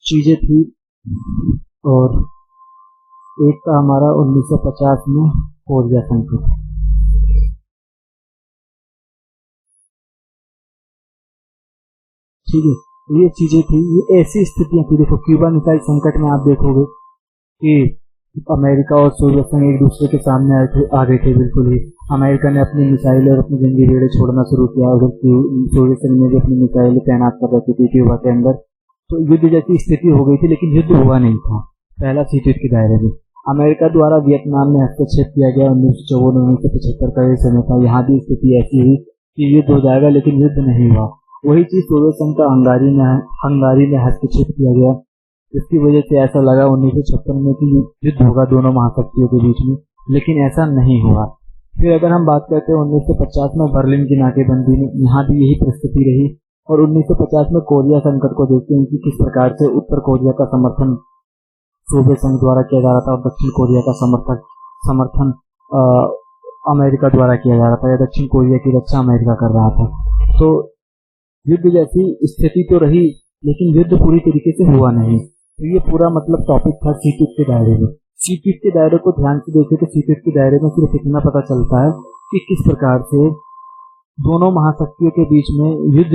चीजें थी। और एक था हमारा 1950 में कोरिया संकट। ठीक है, ये चीजें थी, ये ऐसी स्थितियां थी। देखो क्यूबा मिसाइल संकट में आप देखोगे कि अमेरिका और सोवियत संघ एक दूसरे के सामने आ गए थे। बिल्कुल ही अमेरिका ने अपनी मिसाइल और अपने जंगी बेड़े छोड़ना शुरू किया, और सोवियत संघ ने भी अपनी मिसाइल तैनात कर रखी थी क्यूबा के अंदर। तो युद्ध जैसी स्थिति हो गई थी, लेकिन युद्ध हुआ नहीं था। पहला शीत युद्ध के दायरे में अमेरिका द्वारा वियतनाम में हस्तक्षेप किया गया 1954-1975 का ये समय था। यहाँ भी स्थिति ऐसी हुई कि युद्ध हो जाएगा, लेकिन युद्ध नहीं हुआ। वही चीज सोवियत संघ का हंगारी में हस्तक्षेप किया गया, जिसकी वजह से ऐसा लगा 1956 में कि युद्ध होगा दोनों महाशक्तियों के बीच में, लेकिन ऐसा नहीं हुआ। फिर अगर हम बात करते हैं 1950 में बर्लिन की नाकेबंदी में, यहाँ भी यही परिस्थिति रही। और 1950 में कोरिया संकट को देखते हैं कि किस प्रकार से उत्तर कोरिया का समर्थन सोवियत संघ द्वारा किया जा रहा था और दक्षिण कोरिया का समर्थन अमेरिका द्वारा किया जा रहा था, या दक्षिण कोरिया की रक्षा अमेरिका कर रहा था। तो युद्ध जैसी स्थिति तो रही, लेकिन युद्ध पूरी तरीके से हुआ नहीं। तो ये पूरा मतलब टॉपिक था शीत युद्ध के दायरे में। शीत युद्ध के दायरे को ध्यान से देखें तो शीत युद्ध के दायरे में सिर्फ इतना पता चलता है कि किस प्रकार से दोनों महाशक्तियों के बीच में युद्ध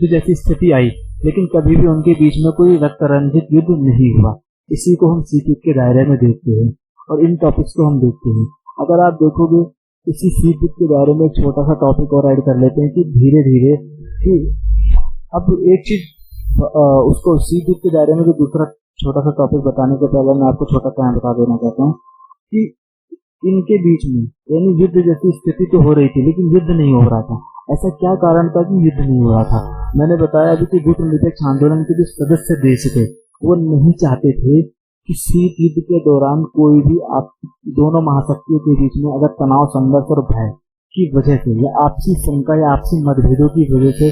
जैसी स्थिति आई, लेकिन कभी भी उनके बीच में कोई रक्त रंजित युद्ध नहीं हुआ। इसी को हम सीपीट के दायरे में देखते हैं और इन टॉपिक्स को हम देखते हैं। अगर आप देखोगे इसी सीपीट के दायरे में एक छोटा सा टॉपिक और ऐड कर लेते हैं कि धीरे धीरे कि अब एक चीज उसको सीपीट के दायरे में जो दूसरा छोटा सा टॉपिक बताने के पहले मैं आपको छोटा सा बता देना चाहता हूँ कि इनके बीच में यानी युद्ध जैसी स्थिति तो हो रही थी, लेकिन युद्ध नहीं हो रहा था। ऐसा क्या कारण था कि युद्ध नहीं हो रहा था? मैंने बताया अभी कि गुटनिरपेक्ष आंदोलन के जो सदस्य देश थे वो नहीं चाहते थे कि शीत युद्ध के दौरान कोई भी दोनों महाशक्तियों के बीच में अगर तनाव, संघर्ष और भय की वजह से या आपसी शंका या आपसी मतभेदों की वजह से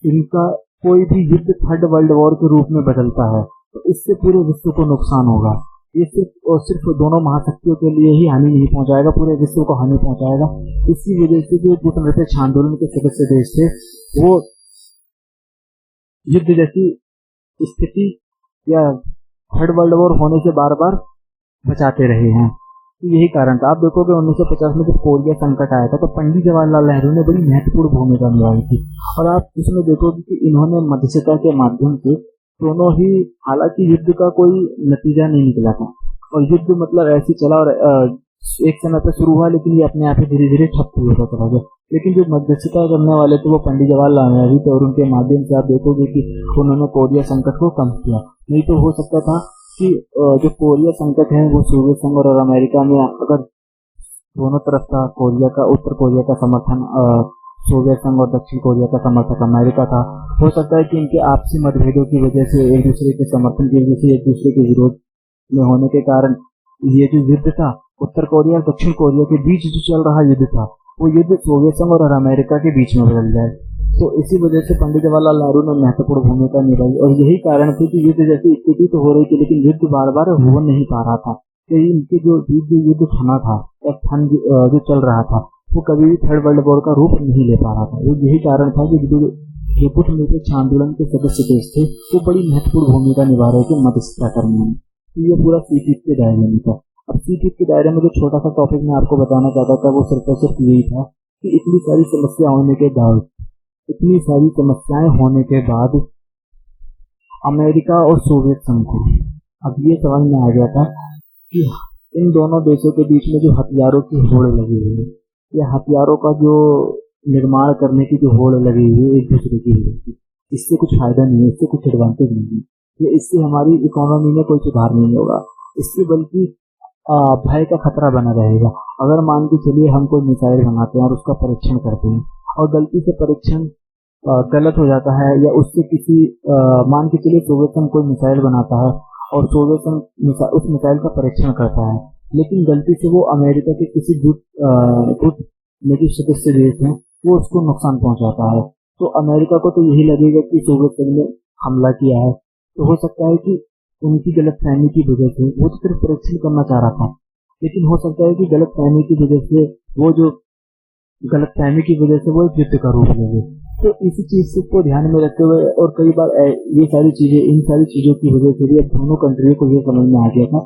इनका कोई भी युद्ध थर्ड वर्ल्ड वॉर के रूप में बदलता है तो इससे पूरे विश्व को नुकसान होगा। ये सिर्फ और सिर्फ दोनों महाशक्तियों के लिए ही हानि नहीं पहुंचाएगा, पूरे विश्व को हानि पहुंचाएगा। इसी वजह से जो गुटनिरपेक्ष आंदोलन के सदस्य देश थे वो युद्ध जैसी स्थिति या थर्ड वर्ल्ड वॉर होने से बार बार बचाते रहे हैं। तो यही कारण था। आप देखोगे 1950 में जब कोरिया संकट आया था तो पंडित जवाहरलाल नेहरू ने बड़ी महत्वपूर्ण भूमिका निभाई थी और आप इसमें देखोगे कि इन्होंने मध्यस्थता के माध्यम से दोनों ही, हालांकि युद्ध का कोई नतीजा नहीं निकला था और युद्ध मतलब ऐसे चला और एक समय पर शुरू हुआ, लेकिन ये अपने आप ही धीरे धीरे ठप होता चला गया। लेकिन जो मध्यस्थता करने वाले थे वो पंडित जवाहरलाल नेहरू थे और उनके माध्यम से आप देखोगे कि उन्होंने कोरिया संकट को कम किया। नहीं तो हो सकता था कि जो कोरिया संकट है वो सोवियत संघ और अमेरिका में अगर दोनों तरफ था, कोरिया का, उत्तर कोरिया का समर्थन सोवियत संघ और दक्षिण कोरिया का समर्थक अमेरिका था, हो सकता है कि इनके आपसी मतभेदों की वजह से, एक दूसरे के समर्थन की वजह से, एक दूसरे के विरोध में होने के कारण ये जो युद्ध था उत्तर कोरिया और दक्षिण कोरिया के बीच जो चल रहा युद्ध था वो युद्ध सोवियत संघ और अमेरिका के बीच में बदल जाए। तो इसी वजह से पंडित जवाहरलाल नेहरू ने महत्वपूर्ण भूमिका निभाई और यही कारण थी कि युद्ध जैसी स्थिति तो हो रही थी लेकिन युद्ध बार बार हो नहीं पा रहा था। तो इनके जो युद्ध थमा था या जो चल रहा था वो कभी भी थर्ड वर्ल्ड वॉर का रूप नहीं ले पा रहा था। वो यही कारण था कि जो गुटनिरपेक्ष आंदोलन के सदस्य देश थे वो बड़ी महत्वपूर्ण भूमिका निभा रहे थे मध्यस्थता करने में। तो ये पूरा सीपीट के दायरे में था। अब सीपीट के दायरे में जो छोटा सा टॉपिक मैं आपको बताना चाहता था वो सिर्फ और सिर्फ यही था कि इतनी सारी समस्या होने के बाद, इतनी सारी समस्याएं होने के बाद अमेरिका और सोवियत संघ को अब ये समझ में आ गया था कि इन दोनों देशों के बीच में जो हथियारों की होड़ लगी हुई है या हथियारों का जो निर्माण करने की जो होड़ लगी हुई है एक दूसरे की वजह से, इससे कुछ फायदा नहीं है, इससे कुछ एडवांटेज नहीं है, ये इससे हमारी इकोनॉमी में कोई सुधार नहीं होगा, इससे बल्कि भय का खतरा बना रहेगा। अगर मान के चलिए हम कोई मिसाइल बनाते हैं और उसका परीक्षण करते हैं और गलती से परीक्षण गलत हो जाता है या उससे किसी मान के चलिए सोवियत संघ कोई मिसाइल बनाता है और सोवियत संघ उस मिसाइल का परीक्षण करता है, लेकिन गलती से वो अमेरिका के किसी गुट में जो सदस्य देश हैं वो उसको नुकसान पहुंचाता है, तो अमेरिका को तो यही लगेगा कि सोवियत संघ ने हमला किया है। तो हो सकता है कि उनकी गलतफहमी की वजह से वो तो सिर्फ परीक्षण करना चाह रहा था, लेकिन हो सकता है कि गलतफहमी की वजह से वो एक युद्ध का रूप ले। तो इसी चीज को ध्यान में रखते हुए और कई बार इन सारी चीजों की वजह से भी अब दोनों कंट्रियों को ये समझ में आ गया था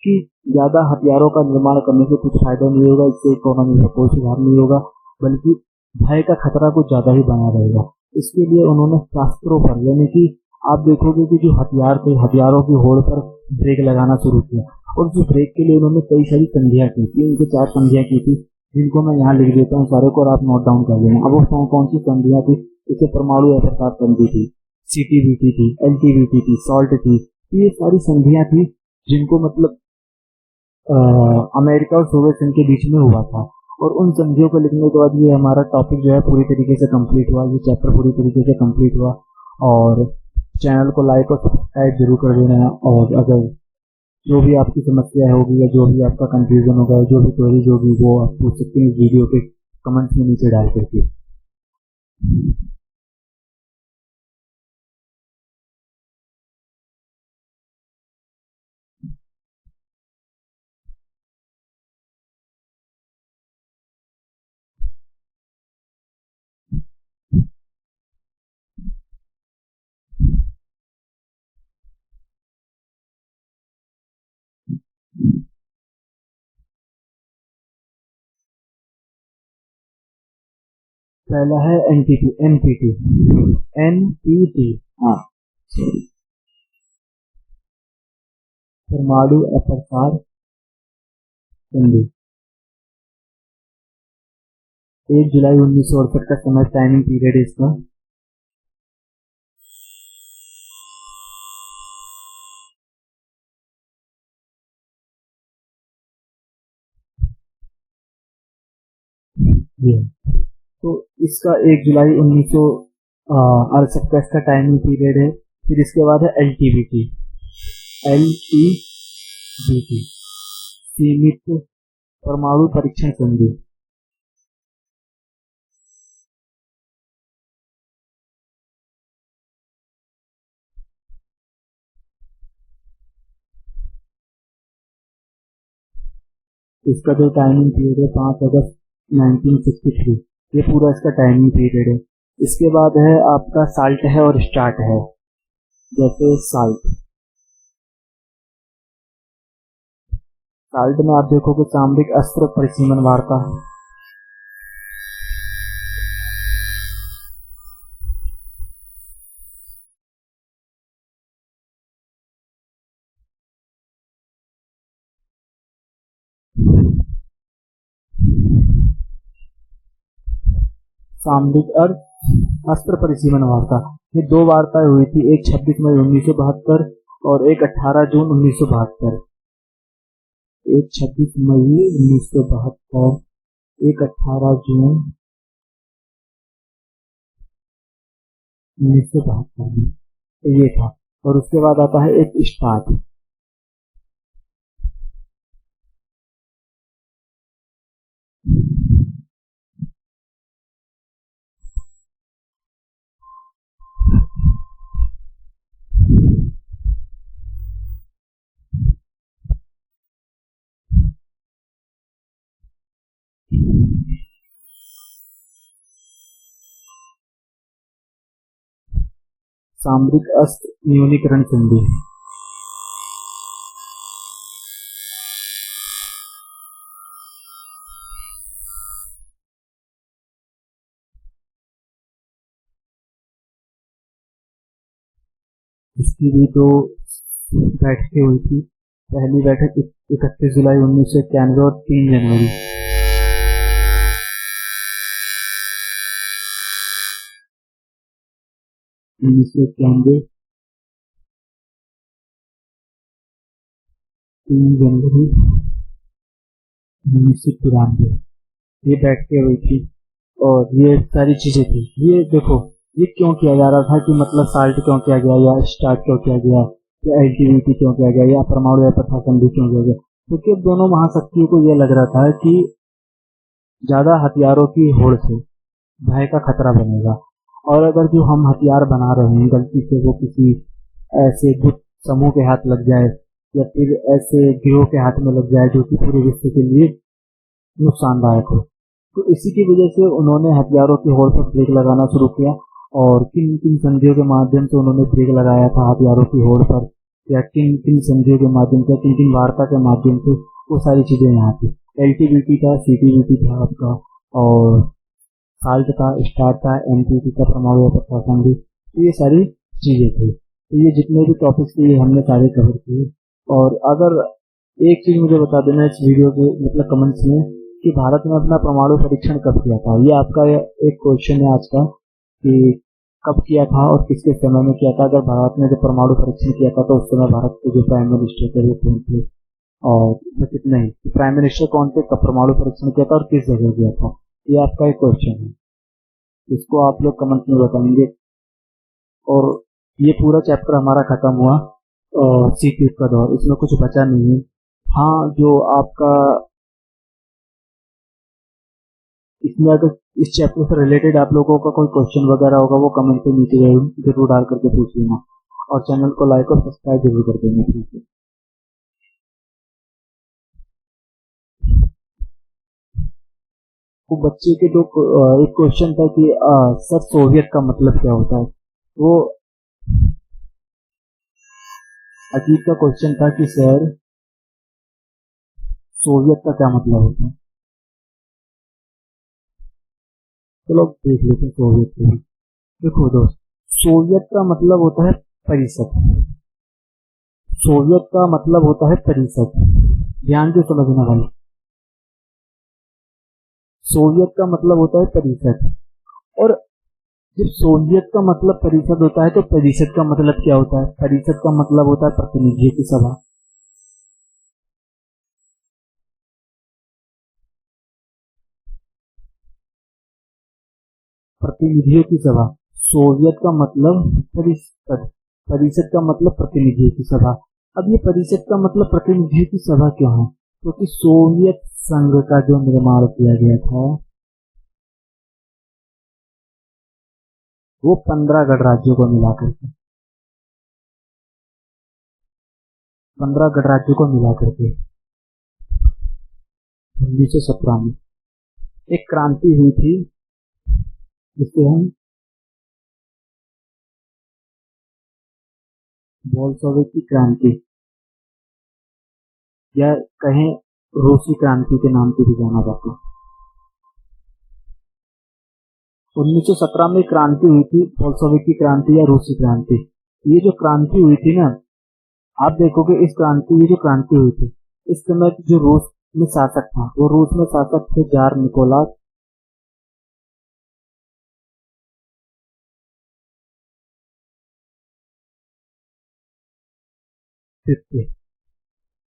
कि ज्यादा हथियारों का निर्माण करने से कुछ फायदा नहीं होगा, इससे इकोनॉमी में कोई सुधार नहीं होगा, बल्कि भय का खतरा कुछ ज्यादा ही बना रहेगा। इसके लिए उन्होंने शास्त्रों पर, यानी कि आप देखोगे कि जो हथियार थे हथियारों की होड़ पर ब्रेक लगाना शुरू किया और उस ब्रेक के लिए उन्होंने कई सारी संधियां की थी, उनके 4 संधियां की थी जिनको मैं यहाँ लिख देता हूँ सारे को और आप नोट डाउन कर लेना। अब वो कौन सी संधियां थी? जैसे परमाणु अप्रसाद संधि थी, CTBT थी, LTBT थी, SALT थी, ये सारी संधियां थी जिनको मतलब अमेरिका और सोवियत संघ के बीच में हुआ था। और उन संधियों को लिखने के बाद ये हमारा टॉपिक जो है पूरी तरीके से कंप्लीट हुआ, ये चैप्टर पूरी तरीके से कंप्लीट हुआ। और चैनल को लाइक और सब्सक्राइब जरूर कर देना। और अगर जो भी आपकी समस्या होगी या जो भी आपका कंफ्यूजन होगा, जो भी क्वेरीज होगी वो आप पूछ सकते हैं इस वीडियो के कमेंट्स में नीचे डाल करके। पहला है एनपीटी एनपीटी एनपीटी, हाँ परमाणु अप्रसार संधि। 1 जुलाई 1968 का समय, टाइमिंग पीरियड इसका। ये तो इसका 1 जुलाई 1968 का इसका टाइमिंग पीरियड है। फिर इसके बाद है एलटीबीटी, एलटीबीटी सीमित परमाणु परीक्षण संधि। इसका जो टाइमिंग पीरियड है 5 अगस्त 1963, ये पूरा इसका टाइमिंग पीरियड है। इसके बाद है आपका साल्ट है और स्टार्ट है। जैसे साल्ट में आप देखोगे सामरिक अस्त्र परिसीमन वार्ता, सामरिक अस्त्र परिसीमन वार्ता, ये 2 वार्ताएं हुई थी, एक 26 मई 1972 और एक 18 जून 1972। एक 26 मई 1972, एक 18 जून 1972 में, ये था। और उसके बाद आता है एक स्टार्ट। सामरिक अस्त्र न्यूनीकरण संधि। इसकी भी 2 बैठकें हुई थी। पहली बैठक 31 जुलाई 1991 और 3 जनवरी। उन्नीस सौ इक्यानवे, 3 जनवरी 1993, ये बैठकें हुई थी। और ये सारी चीजें थी। ये देखो, ये क्यों किया जा रहा था कि मतलब साल्ट क्यों किया गया, या स्टार्ट क्यों किया गया, या एलटीबीटी क्यों किया गया, या परमाणु प्रशासन भी क्यों किया गया। क्योंकि दोनों महाशक्तियों को ये लग रहा था कि ज्यादा हथियारों की होड़ से भय का खतरा बनेगा, और अगर जो हम हथियार बना रहे हैं गलती से वो किसी ऐसे गुप्त समूह के हाथ लग जाए, या फिर ऐसे गिरोह के हाथ में लग जाए जो कि पूरे विश्व के लिए नुकसानदायक हो, तो इसी की वजह से उन्होंने हथियारों की होड़ पर ब्रेक लगाना शुरू किया। और किन किन संधियों के माध्यम से उन्होंने ब्रेक लगाया था हथियारों की होड़ पर, या किन किन संधियों के माध्यम से, किन किन वार्ता के माध्यम से, वो सारी चीजें यहाँ थी। एलटीबीटी था, सीटीबीटी था आपका, और साल्ट था, स्टार्ट था, एनपीटी का परमाणु प्रशासन भी, तो ये सारी चीजें थी। तो ये जितने भी टॉपिक्स थे ये हमने सारे कवर किए। और अगर एक चीज मुझे बता देना इस वीडियो के मतलब कमेंट्स में कि भारत ने अपना परमाणु परीक्षण कब किया था। ये आपका एक क्वेश्चन है आज का कि कब किया था और किसके समय में किया था। अगर भारत ने जब परमाणु परीक्षण किया था तो उस समय भारत के जो प्राइम मिनिस्टर थे वो कौन थे, और बस इतना ही, प्राइम मिनिस्टर कौन थे, कब परमाणु परीक्षण किया था और किस जगह किया था। ये आपका एक क्वेश्चन है, इसको आप लोग कमेंट में बताएंगे। और ये पूरा चैप्टर हमारा खत्म हुआ सीक्रेट का दौर, इसमें कुछ बचा नहीं है। हाँ, जो आपका इसमें अगर इस चैप्टर से रिलेटेड आप लोगों का कोई क्वेश्चन वगैरह होगा वो कमेंट के नीचे जरूर डाल करके पूछ लेना, और चैनल को लाइक और सब्सक्राइब जरूर कर देना। ठीक है, वो बच्चे के जो एक क्वेश्चन था कि सर सोवियत का मतलब क्या होता है, वो अजीब का क्वेश्चन था कि सर सोवियत का क्या मतलब होता है। चलो देख लेते हैं सोवियत को भी। देखो दोस्त, सोवियत का मतलब होता है परिषद। सोवियत का मतलब होता है परिषद, ध्यान से समझना भाई। सोवियत का मतलब होता है परिषद, और जब सोवियत का मतलब परिषद होता है तो परिषद का मतलब क्या होता है? परिषद का मतलब होता है प्रतिनिधियों की सभा। प्रतिनिधियों की सभा। सोवियत का मतलब परिषद, परिषद का मतलब प्रतिनिधियों की सभा। अब ये परिषद का मतलब प्रतिनिधियों की सभा क्यों है? क्योंकि सोवियत संघ का जो निर्माण किया गया था वो 15 गणराज्यों को मिलाकर के, 15 गणराज्यों को मिलाकर के 1917 में एक क्रांति हुई थी जिसे हम बोल्शेविक की क्रांति या कहें रूसी क्रांति के नाम से भी जाना जाता है। 1917 में क्रांति हुई थी, बोल्शेविक की क्रांति या रूसी क्रांति। ये जो क्रांति हुई थी ना, आप देखोगे इस क्रांति, ये जो क्रांति हुई थी, इस समय जो रूस में शासक था, वो रूस में शासक थे जार निकोलास द्वितीय।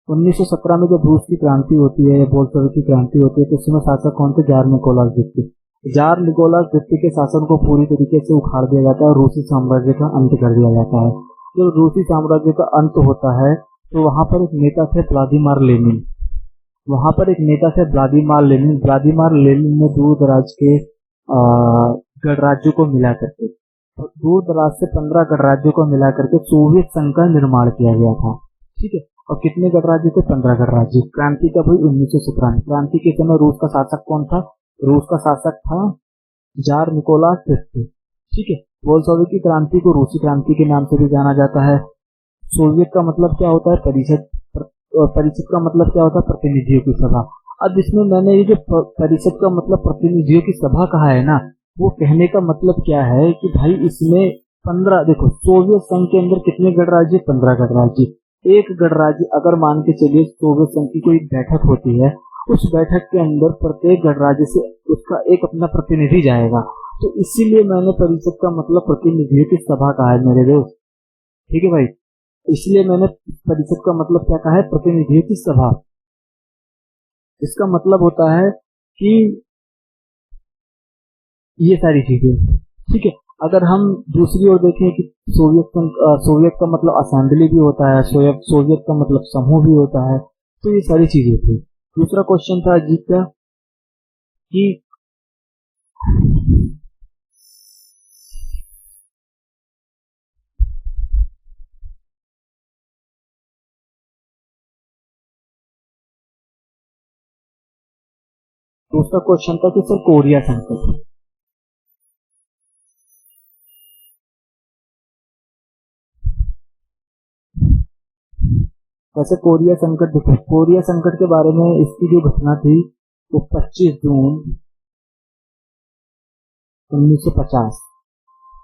1917 में जब रूस की क्रांति होती है या बोल्शेविक की क्रांति होती है तो उसमें शासक कौन थे? जार निकोलास द्वितीय। जार निकोलास द्वितीय के शासन को पूरी तरीके से उखाड़ दिया जाता है और रूसी साम्राज्य का अंत कर दिया जाता है। जब रूसी साम्राज्य का अंत होता है तो वहां पर एक नेता थे व्लादिमीर लेनिन। वहां पर एक नेता थे व्लादिमीर लेनिन। व्लादिमीर लेनिन ने दूर दराज के गणराज्यों को मिला करके, दूर दराज से 15 गणराज्यों को मिला करके सोवियत संघ का निर्माण किया गया था। ठीक है, और कितने गणराज्य थे? 15 गणराज्य। क्रांति कब हुई? 1917 में। क्रांति के समय रूस का शासक कौन था? रूस का शासक था जार निकोलास द्वितीय। ठीक है, बोल्शेविक की क्रांति को रूसी क्रांति के नाम से भी जाना जाता है। सोवियत का मतलब क्या होता है? परिषद। परिषद का मतलब क्या होता है? प्रतिनिधियों की सभा। अब इसमें मैंने ये जो परिषद का मतलब प्रतिनिधियों की सभा कहा है ना, वो कहने का मतलब क्या है कि भाई इसमें 15, देखो सोवियत संघ के अंदर कितने गणराज्य? 15 गणराज्य। एक गणराज्य, अगर मान के चलिए सोवियत संघ की कोई बैठक होती है, उस बैठक के अंदर प्रत्येक गणराज्य से उसका एक अपना प्रतिनिधि जाएगा, तो इसीलिए मैंने परिषद का मतलब प्रतिनिधियों की सभा कहा है मेरे दोस्त। ठीक है भाई, इसलिए मैंने परिषद का मतलब क्या कहा है? प्रतिनिधियों की सभा। इसका मतलब होता है कि ये सारी चीजें। ठीक है, अगर हम दूसरी ओर देखें कि सोवियत का मतलब असेंबली भी होता है, सोवियत का मतलब समूह भी होता है, तो ये सारी चीजें थी। दूसरा क्वेश्चन था अजीत का कि दूसरा क्वेश्चन था कि सर कोरिया संकट। वैसे कोरिया संकट, देखो कोरिया संकट के बारे में इसकी जो घटना थी वो 25 जून 1950,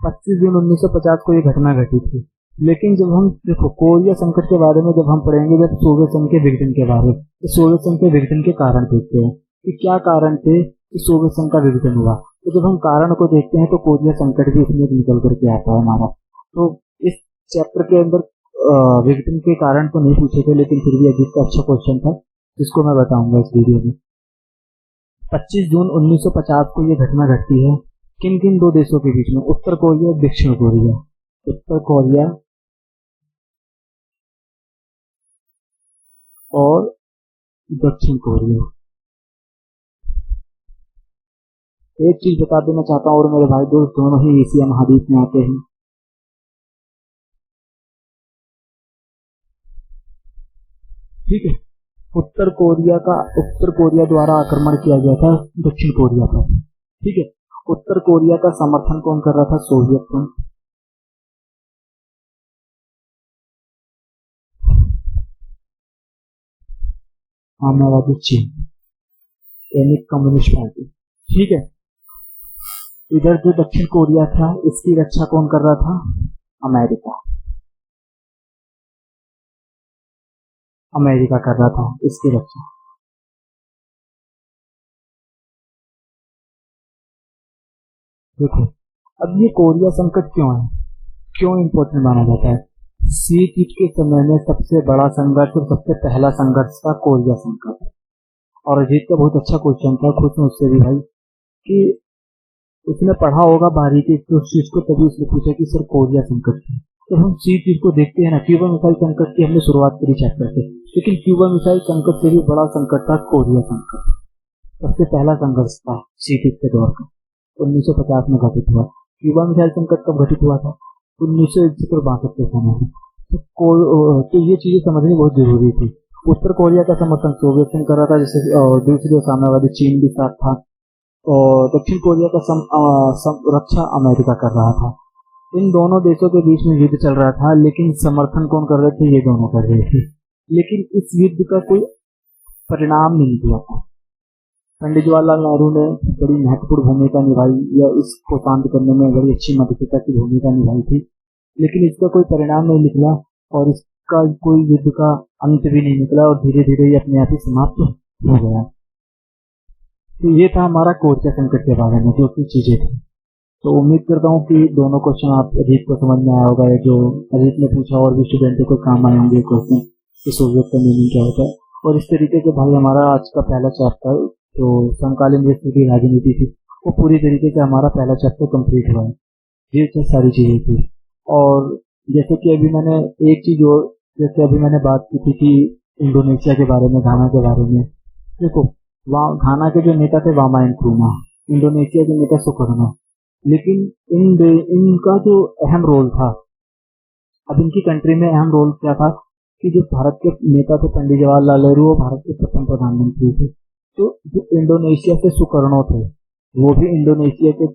25 जून 1950 को ये घटना घटी थी। लेकिन जब हम देखो कोरिया संकट के बारे में जब हम पढ़ेंगे, जब सोवियत संघ के विघटन के बारे में, तो सोवियत संघ के विघटन के कारण देखते हैं कि क्या कारण थे कि सोवियत संघ का विघटन हुआ। तो जब हम कारण को देखते हैं तो कोरिया संकट भी इसमें निकल करके आता है हमारा। तो इस चैप्टर के अंदर विघटन के कारण तो नहीं पूछे थे, लेकिन फिर भी अजीत का अच्छा क्वेश्चन था जिसको मैं बताऊंगा इस वीडियो में। 25 जून 1950 को ये घटना घटती है किन किन दो देशों के बीच में? उत्तर कोरिया और दक्षिण कोरिया। उत्तर कोरिया और दक्षिण कोरिया। एक चीज बता देना चाहता हूँ और मेरे भाई दोस्त, दोनों ही एशिया महाद्वीप में आते हैं। ठीक है, उत्तर कोरिया द्वारा आक्रमण किया गया था दक्षिण कोरिया पर। ठीक है, उत्तर कोरिया का समर्थन कौन कर रहा था? सोवियत संघ। साम्यवादी चीन यानी कम्युनिस्ट पार्टी। ठीक है, इधर जो दक्षिण कोरिया था इसकी रक्षा कौन कर रहा था? अमेरिका। अमेरिका कर रहा था इसकी रक्षा। देखो, अब ये कोरिया संकट क्यों है, क्यों इम्पोर्टेंट माना जाता है? शीत युद्ध के समय में सबसे बड़ा संघर्ष और सबसे पहला संघर्ष था कोरिया संकट। और अजीत का बहुत अच्छा क्वेश्चन था, खुश हूं उससे भी भाई कि उसने पढ़ा होगा बारीकी से उस चीज को, तभी उसने पूछा कि सर कोरिया संकट की। तो हम शीत युद्ध को देखते हैं ना, क्यूबा मिसाइल संकट की हमने शुरुआत करी चैप्टर से, लेकिन क्यूबा मिसाइल संकट से भी बड़ा संकट था कोरिया संकट। सबसे पहला संघर्ष था शीत युद्ध के दौर का, 1950 में घटित हुआ। क्यूबा मिसाइल संकट कब घटित हुआ था? 1961 और 62 के समय में। तो ये चीजें समझनी बहुत जरूरी थी। उत्तर कोरिया का समर्थन सोवियत संघ कर रहा था, जिससे दूसरी साम्यवादी चीन भी साथ था, और दक्षिण कोरिया का रक्षा अमेरिका कर रहा था। इन दोनों देशों के बीच में युद्ध चल रहा था, लेकिन समर्थन कौन कर रहे थे? ये दोनों कर रहे थे। लेकिन इस युद्ध का कोई परिणाम नहीं निकला था। पंडित जवाहरलाल नेहरू ने बड़ी महत्वपूर्ण भूमिका निभाई, या इसको शांत करने में बड़ी अच्छी मध्यस्थता की भूमिका निभाई थी, लेकिन इसका कोई परिणाम नहीं निकला और इसका कोई युद्ध का अंत भी नहीं निकला, और धीरे धीरे ये अपने आप ही समाप्त हो गया। तो ये था हमारा कोरिया संकट के बारे में जो कुछ चीजें थी। तो उम्मीद करता हूँ कि दोनों क्वेश्चन आप अजीत को समझ में आया होगा, जो अजीत ने पूछा, और भी स्टूडेंटों को काम आए होंगे क्वेश्चन कि सोवियत का मीनिंग क्या होता है। और इस तरीके से भाई हमारा आज का पहला चैप्टर जो समकालीन विश्व की राजनीति थी, वो पूरी तरीके से हमारा पहला चैप्टर कंप्लीट हुआ है। ये सारी चीजें थी। और जैसे कि अभी मैंने एक चीज और, जैसे अभी मैंने बात की थी कि इंडोनेशिया के बारे में, घाना के बारे में। देखो, वहाँ घाना के जो नेता थे वामा नक्रुमा, इंडोनेशिया के नेता सुकर्णो, लेकिन इनका जो अहम रोल था, अब इनकी कंट्री में अहम रोल क्या था कि जो भारत के नेता थे पंडित जवाहरलाल नेहरू, वो भारत के प्रथम प्रधानमंत्री थे। तो जो इंडोनेशिया के सुकर्णो थे, वो भी इंडोनेशिया के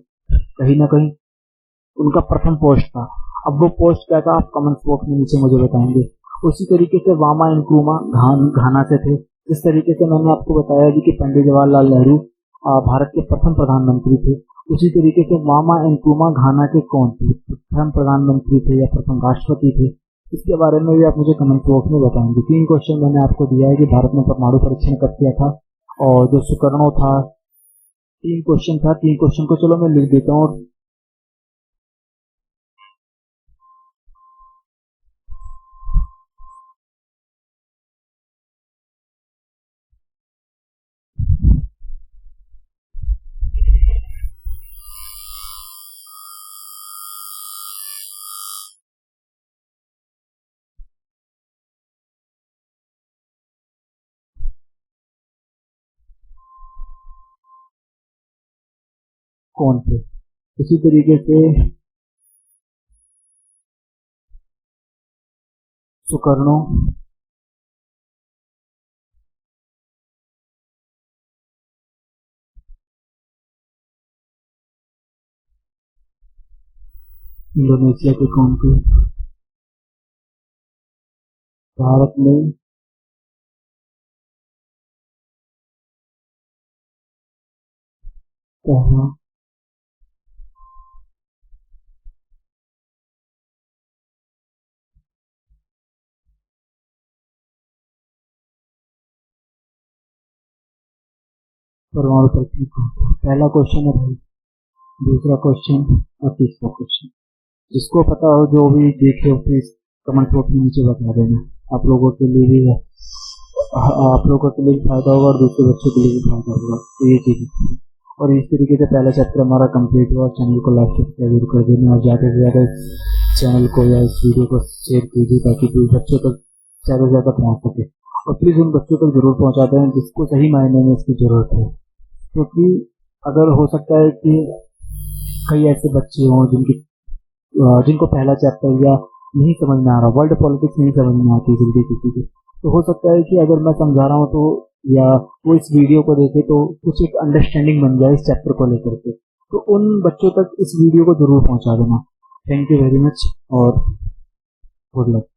कहीं ना कहीं उनका प्रथम पोस्ट था। अब वो पोस्ट क्या था, आप कमेंट बॉक्स में नीचे मुझे बताएंगे। उसी तरीके से वामा नक्रुमा घाना से थे। जिस तरीके से मैंने आपको बताया कि पंडित जवाहरलाल नेहरू भारत के प्रथम प्रधानमंत्री थे, उसी तरीके से वामा नक्रुमा घाना के कौन थे, प्रथम प्रधानमंत्री थे या प्रथम राष्ट्रपति थे, इसके बारे में भी आप मुझे कमेंट बॉक्स में बताएंगे। 3 क्वेश्चन मैंने आपको दिया है कि भारत ने परमाणु परीक्षण कब किया था, और जो सुकर्णो था, 3 क्वेश्चन था। 3 क्वेश्चन को चलो मैं लिख देता हूँ। कौन थे? इसी तरीके से सुकर्णो, इंडोनेशिया के कौन थे? भारत में पहला परमाणु परीक्षण। पहला क्वेश्चन है भाई, दूसरा क्वेश्चन और तीसरा क्वेश्चन। जिसको पता हो, जो भी देखे हो, प्लीज कमेंट बॉक्स में नीचे बता देना। आप लोगों के लिए भी फायदा होगा और दूसरे बच्चों के लिए भी फायदा होगा। तो ये चीज, और इस तरीके से पहला चैप्टर हमारा कंप्लीट हुआ। चैनल को लाइक सब्सक्राइब कर देना, और ज़्यादा से ज़्यादा चैनल को या इस वीडियो को शेयर कीजिए, ताकि बच्चों तक ज़्यादा से ज़्यादा पहुँच सके। और प्लीज़ उन बच्चों तक जरूर पहुँचाते हैं जिसको सही मायने में इसकी ज़रूरत है, क्योंकि अगर हो सकता है कि कई ऐसे बच्चे हों जिनको पहला चैप्टर या नहीं समझ में आ रहा, वर्ल्ड पॉलिटिक्स नहीं समझ में आती जल्दी किसी को, तो हो सकता है कि अगर मैं समझा रहा हूँ तो, या वो इस वीडियो को देखे तो कुछ एक अंडरस्टैंडिंग बन जाए इस चैप्टर को लेकर के। तो उन बच्चों तक इस वीडियो को जरूर पहुंचा देना। थैंक यू वेरी मच और गुड लक।